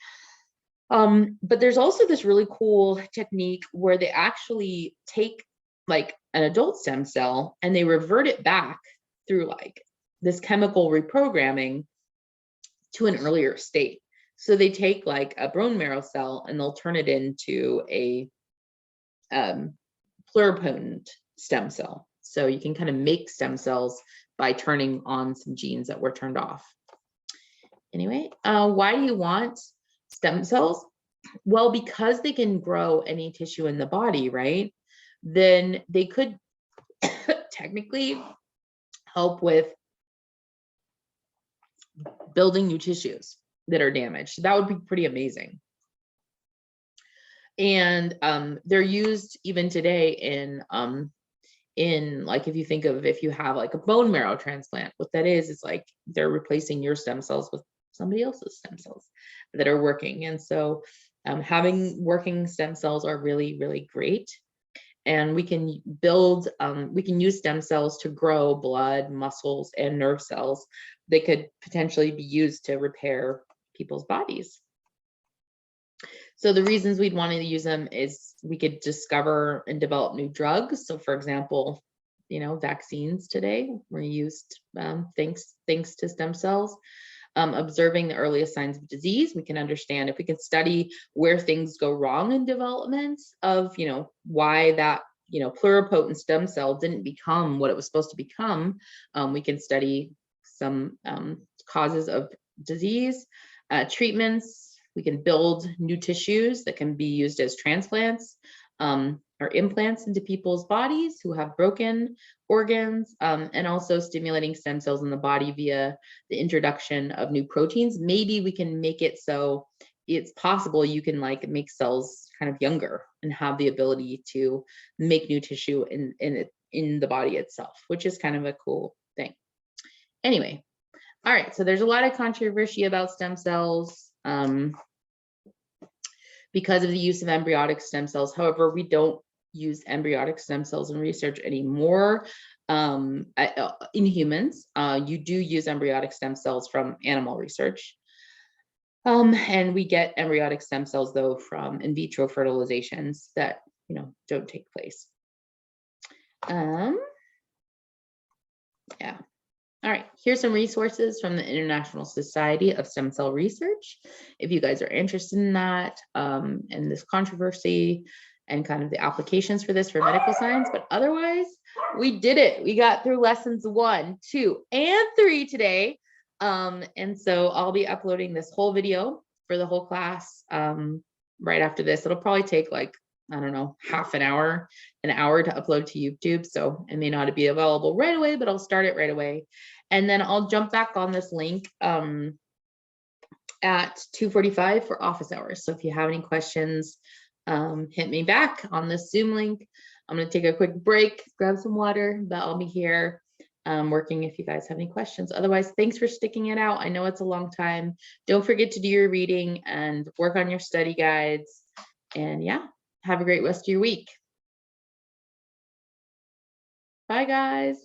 Speaker 1: But there's also this really cool technique where they actually take like an adult stem cell and they revert it back through like this chemical reprogramming to an earlier state. So they take like a bone marrow cell and they'll turn it into a pluripotent stem cell. So you can kind of make stem cells by turning on some genes that were turned off. Anyway, why do you want stem cells? Well, because they can grow any tissue in the body, right? Then they could technically help with building new tissues that are damaged. That would be pretty amazing. And they're used even today in like, if you think of, if you have like a bone marrow transplant, what that is like they're replacing your stem cells with somebody else's stem cells that are working. And so having working stem cells are really, really great. And we can use stem cells to grow blood, muscles, and nerve cells. They could potentially be used to repair people's bodies. So the reasons we'd want to use them is we could discover and develop new drugs. So for example, vaccines today were used thanks to stem cells. Observing the earliest signs of disease, we can understand if we can study where things go wrong in development of, why that, pluripotent stem cell didn't become what it was supposed to become. We can study some causes of disease, treatments. We can build new tissues that can be used as transplants or implants into people's bodies who have broken organs, and also stimulating stem cells in the body via the introduction of new proteins. Maybe we can make it so it's possible you can make cells kind of younger and have the ability to make new tissue in the body itself, which is kind of a cool thing. Anyway, all right, so there's a lot of controversy about stem cells because of the use of embryonic stem cells. However, we don't use embryonic stem cells in research anymore in humans. You do use embryonic stem cells from animal research. And we get embryonic stem cells though from in vitro fertilizations that don't take place. Yeah. All right, here's some resources from the International Society of Stem Cell Research. If you guys are interested in that, and this controversy and kind of the applications for this for medical science, but otherwise we did it. We got through lessons 1, 2, and 3 today. And so I'll be uploading this whole video for the whole class right after this. It'll probably take I don't know, half an hour to upload to YouTube. So it may not be available right away, but I'll start it right away. And then I'll jump back on this link at 2:45 for office hours. So if you have any questions, hit me back on this Zoom link. I'm going to take a quick break, grab some water, but I'll be here working if you guys have any questions. Otherwise, thanks for sticking it out. I know it's a long time. Don't forget to do your reading and work on your study guides. And yeah, have a great rest of your week. Bye, guys.